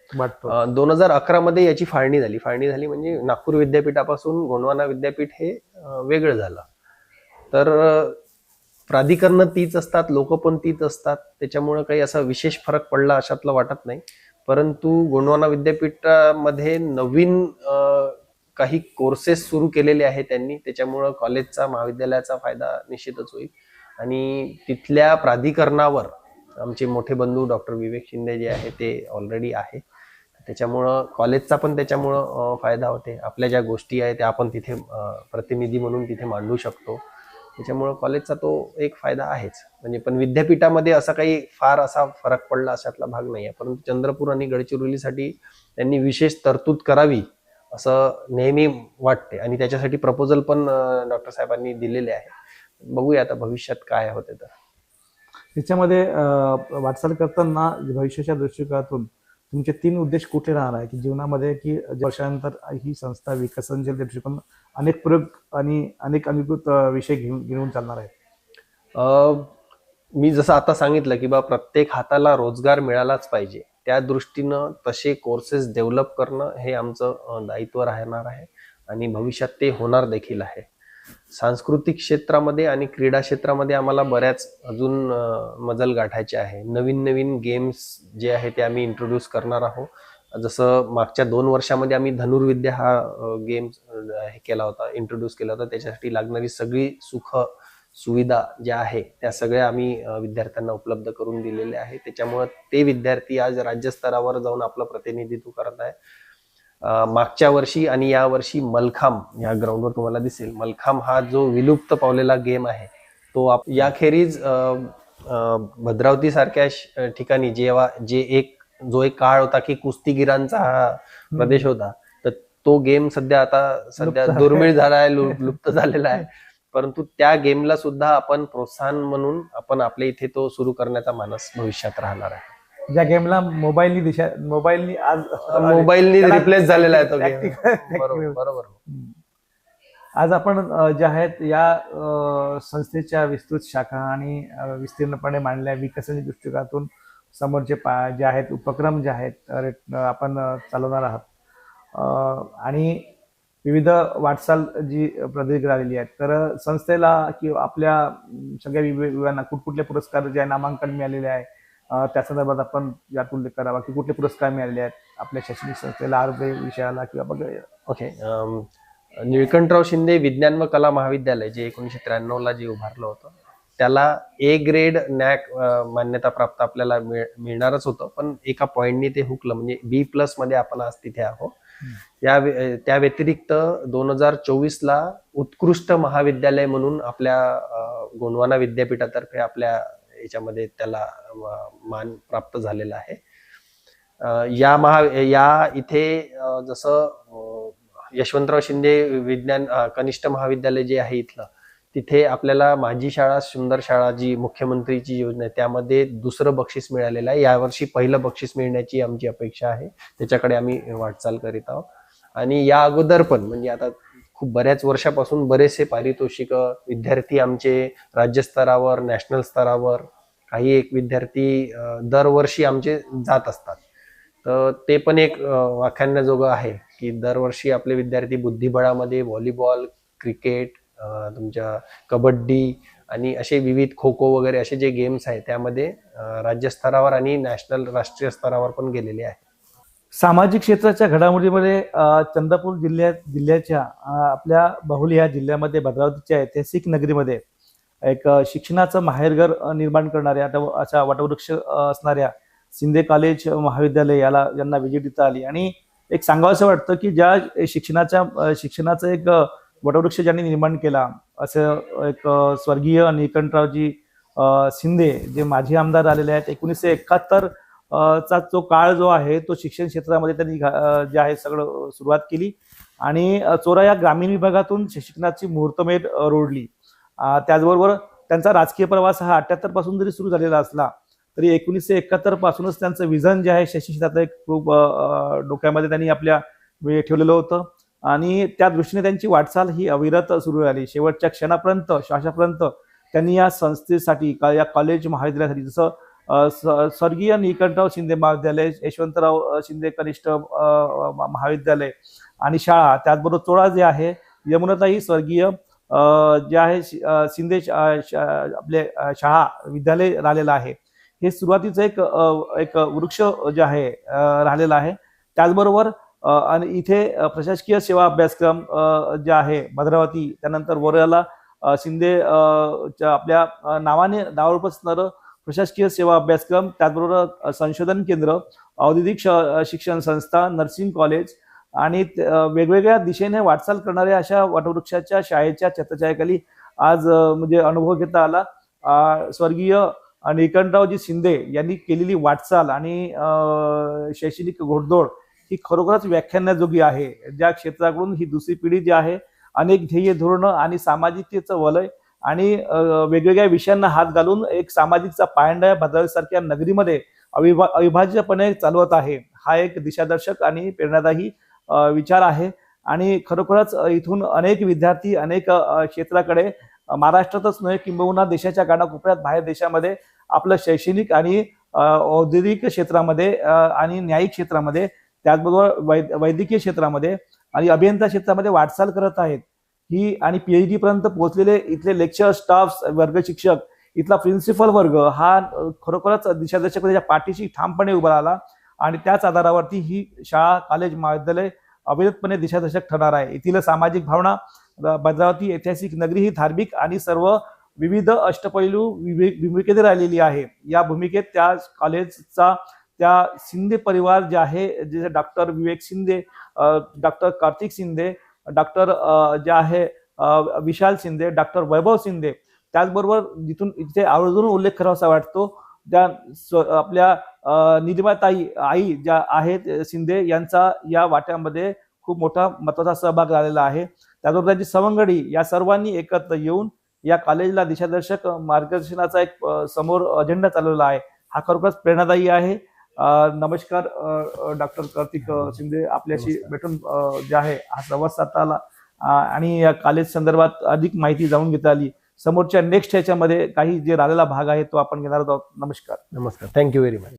B: वाटतं?
A: 2011 मध्ये याची फाळणी झाली म्हणजे नागपूर विद्यापीठापासून गोंडवाना विद्यापीठ हे वेगळं झालं. तर प्राधिकरण तीच असतात, लोक पण तीच असतात, त्याच्यामुळे काही असा विशेष फरक पडला अशातलं वाटत नाही. परंतु गोंडवाना विद्यापीठामध्ये नवीन काही कोर्सेस सुरू केलेले आहेत त्यांनी, त्याच्यामुळं कॉलेजचा महाविद्यालयाचा फायदा निश्चितच होईल. आणि तिथल्या प्राधिकरणावर आमचे मोठे बंधू डॉक्टर विवेक शिंदे जे आहे ते ऑलरेडी आहे, त्याच्यामुळं कॉलेजचा पण त्याच्यामुळं फायदा होते. आपल्या ज्या गोष्टी आहेत त्या आपण तिथे प्रतिनिधी म्हणून तिथे मांडू शकतो, त्याच्यामुळं कॉलेजचा तो एक फायदा आहेच. म्हणजे पण विद्यापीठामध्ये असा काही फार असा फरक पडला अशातला भाग नाही आहे, परंतु चंद्रपूर आणि गडचिरोलीसाठी त्यांनी विशेष तरतूद करावी असं नेहमी वाटते आणि त्याच्यासाठी प्रपोजल पण डॉक्टर साहेबांनी दिलेले आहे. बघूया आता भविष्यात काय होते. तर
B: त्याच्यामध्ये वाटचाल करताना भविष्याच्या दृष्टिकोनातून तुमचे 3 उद्देश कुठे राहणार आहे की जीवनामध्ये, की वर्षानंतर ही संस्था विकसनशील दृष्टिकोन अनेक प्रयोग आणि अनेक अधिकृत विषय घेऊन चालणार आहे?
A: मी जसं आता सांगितलं की बा प्रत्येक हाताला रोजगार मिळालाच पाहिजे, त्या दृष्टीनं तसे कोर्सेस डेव्हलप करणं हे आमचं दायित्व राहणार आहे आणि भविष्यात ते होणार देखील आहे. सांस्कृतिक क्षेत्रामध्ये आणि क्रीडा क्षेत्रामध्ये आम्हाला बऱ्याच अजून मजल गाठायचे आहे. नवीन नवीन गेम्स जे आहे ते आम्ही इंट्रोड्यूस करणार आहोत. जसं मागच्या 2 वर्षामध्ये आम्ही धनुर्विद्या हा गेम हे केला होता, इंट्रोड्यूस केला होता. त्याच्यासाठी लागणारी सगळी सुख सुविधा ज्या आहे त्या सगळ्या आम्ही विद्यार्थ्यांना उपलब्ध करून दिलेल्या आहे. त्याच्यामुळे ते विद्यार्थी आज राज्यस्तरावर जाऊन आपलं प्रतिनिधित्व करत आहे. मागच्या वर्षी आणि या वर्षी मलखांब या ग्राउंडवर तुम्हाला दिसेल, मलखांब हा जो विलुप्त पावलेला गेम आहे तो याखेरीज भद्रावती सारख्या ठिकाणी जो एक काळ होता की कुस्तीगिरांचा हा प्रदेश होता, तर तो गेम सध्या दुर्मिळ झाला आहे, लुप्त झालेला आहे. परंतु त्या गेमला सुद्धा आपण प्रोत्साहन म्हणून आपण आपल्या इथे तो सुरू करण्याचा मानस भविष्यात राहणार आहे.
B: ज्या गेमला मोबाईलनी
A: रिप्लेस झालेला आहे तो गेम. बरोबर.
B: आज आपण ज्या आहेत या संस्थेच्या विस्तृत शाखा आणि विस्तीर्णपणे मांडल्या विकसन दृष्टिकोनातून समोरचे जे आहेत उपक्रम जे आहेत आपण चालवणार आहात आणि विविध वाटचाल जी प्रदीर्घ राहिलेली आहेत, तर संस्थेला किंवा आपल्या सगळ्या विभागांना कुठकुठले पुरस्कार जे नामांकन मिळालेले आहे त्या संदर्भात आपण यात उल्लेख करावा की कुठले पुरस्कार मिळालेले आहेत आपल्या शैक्षणिक संस्थेला, आरोग्य विषयाला किंवा वगैरे?
A: ओके. निळकंठराव शिंदे विज्ञान व कला महाविद्यालय जे 1993 ला जे उभारलं होतं त्याला ए ग्रेड नॅक मान्यता प्राप्त आपल्याला मिळणारच होतं, पण एका पॉइंटनी ते हुकलं, म्हणजे B+ मध्ये आपण आज तिथे आहोत. त्या व्यतिरिक्त 2024 ला उत्कृष्ट महाविद्यालय म्हणून आपल्या गोंडवाना विद्यापीठातर्फे आपल्या याच्यामध्ये त्याला मान प्राप्त झालेला आहे. या इथे जसं यशवंतराव शिंदे विज्ञान कनिष्ठ महाविद्यालय जे आहे इथलं, तिथे आपल्याला माझी शाळा सुंदर शाळा जी मुख्यमंत्रीची योजना आहे त्यामध्ये 2रं बक्षीस मिळालेलं आहे. यावर्षी पहिलं बक्षीस मिळण्याची आमची अपेक्षा आहे, त्याच्याकडे आम्ही वाटचाल करीत आहोत. आणि या अगोदर पण म्हणजे आता खूप बऱ्याच वर्षापासून बरेचसे पारितोषिक विद्यार्थी आमचे राज्यस्तरावर, नॅशनल स्तरावर, काही एक विद्यार्थी दरवर्षी आमचे जात असतात. तर ते पण एक वाखाणण्याजोगं आहे की दरवर्षी आपले विद्यार्थी बुद्धिबळामध्ये व्हॉलीबॉल, क्रिकेट, तुमच्या कबड्डी आणि असे विविध खो खो वगैरे असे जे गेम्स आहेत त्यामध्ये राज्यस्तरावर आणि नॅशनल राष्ट्रीय स्तरावर पण गेलेले आहे.
B: सामाजिक क्षेत्राच्या घडामोडीमध्ये चंद्रपूर जिल्ह्याच्या आपल्या बाहुली या जिल्ह्यामध्ये भद्रावतीच्या ऐतिहासिक नगरीमध्ये एक शिक्षणाचं माहेरघर निर्माण करणाऱ्या अशा वटवृक्ष असणाऱ्या शिंदे कॉलेज महाविद्यालय यांना व्हिजिट देता आली आणि एक सांगावंसं वाटतं की ज्या शिक्षणाचं एक वटवृक्ष ज्यांनी निर्माण केला असं एक स्वर्गीय निळकंठरावजी शिंदे जे माजी आमदार आलेले आहेत, 1971 चा जो काळ जो आहे तो शिक्षण क्षेत्रामध्ये त्यांनी जे आहे सगळं सुरुवात केली आणि चोरा या ग्रामीण विभागातून शिक्षणाची मुहूर्तमेढ रोडली. त्याचबरोबर त्यांचा राजकीय प्रवास हा 78 पासून जरी सुरू झालेला असला तरी 1971 पासूनच त्यांचं विजन जे आहे शैक्षणिक क्षेत्रात एक खूप डोक्यामध्ये त्यांनी आपल्या ठेवलेलं होतं आणि त्या दृष्टीने त्यांची वाटचाल ही अविरत सुरू झाली. शेवटच्या क्षणापर्यंत श्वासापर्यंत त्यांनी या संस्थेसाठी या कॉलेज महाविद्यालयासाठी जसं स्वर्गीय निळकंठराव शिंदे महाविद्यालय, यशवंतराव शिंदे कनिष्ठ महाविद्यालय आणि शाळा, त्याचबरोबर चोळा जे आहे यमुनाताई स्वर्गीय जे आहे शिंदे आपले शाळा विद्यालय राहिलेलं आहे, हे सुरुवातीचं एक वृक्ष जे आहे राहिलेला आहे. त्याचबरोबर आणि इथे प्रशासकीय सेवा अभ्यासक्रम जे आहे भद्रावती, त्यानंतर वरळा शिंदे आपल्या नावावर असणारं प्रशासकीय सेवा अभ्यासक्रम, त्याचबरोबर संशोधन केंद्र, औद्योगिक शिक्षण संस्था, नर्सिंग कॉलेज आणि वेगवेगळ्या दिशेने वाटचाल करणाऱ्या अशा वटवृक्षाच्या शाळेच्या छत्रछायाखाली आज म्हणजे अनुभव घेता आला. स्वर्गीय निकंठरावजी शिंदे यांनी केलेली वाटचाल आणि शैक्षणिक घोडदौड ही खरोखरच व्याख्यानाजोगी आहे. ज्या क्षेत्राकडून ही दुसरी पिढी जी आहे अनेक ध्येय धोरणं आणि सामाजिकतेचं वलय आणि वेगवेगळ्या विषयांना हात घालून एक सामाजिकचा पायंडा भद्रावतीसारख्या नगरीमध्ये अविभाज्यपणे चालवत आहे. हा एक दिशादर्शक आणि प्रेरणादायी विचार आहे आणि खरोखरच इथून अनेक विद्यार्थी अनेक क्षेत्राकडे महाराष्ट्रातच नव्हे किंबहुना देशाच्या कानाकोपऱ्यात बाहेर देशामध्ये आपलं शैक्षणिक आणि औद्योगिक क्षेत्रामध्ये आणि न्यायिक क्षेत्रामध्ये, त्याचबरोबर वैद्यकीय क्षेत्रामध्ये आणि अभियंता क्षेत्रामध्ये वाटचाल करत आहेत. ही आणि PhD पर्यंत पोहोचलेले इथले लेक्चर स्टाफ, वर्ग शिक्षक, इथला प्रिन्सिपल वर्ग हा खरोखरच दिशादर्शक त्याच्या पाठीशी ठामपणे उभा राहिला आणि त्याच आधारावरती ही शाळा, कॉलेज, महाविद्यालय अविरतपणे दिशादर्शक ठरणार आहे. येथील सामाजिक भावना, भद्रावती ऐतिहासिक नगरी ही धार्मिक आणि सर्व विविध अष्टपैलू भूमिकेत राहिलेली आहे. या भूमिकेत त्या कॉलेजचा त्या शिंदे परिवार जे आहे, जे डॉक्टर विवेक शिंदे, डॉक्टर कार्तिक शिंदे, डॉक्टर जे आहे विशाल शिंदे, डॉक्टर वैभव शिंदे, त्याचबरोबर जिथून इथे आवर्जून उल्लेख करावासा वाटतो त्या आपल्या निलिमाताई आई ज्या आहेत शिंदे यांचा या वाट्यामध्ये खूप मोठा महत्वाचा सहभाग झालेला आहे. त्याचबरोबर त्यांची सवंगडी या सर्वांनी एकत्र येऊन या कॉलेजला दिशादर्शक मार्गदर्शनाचा एक समोर अजेंडा चालवला आहे. हा खरोखरच प्रेरणादायी आहे. नमस्कार डॉक्टर कार्तिक शिंदे, आपल्याशी भेटून जे आहे हा संवाद साधता आला आणि या कॉलेज संदर्भात अधिक माहिती जाणून घेता आली. समोरच्या नेक्स्ट ह्याच्यामध्ये काही जे राहिलेला भाग आहे तो आपण घेणार आहोत. नमस्कार.
A: Thank you very much.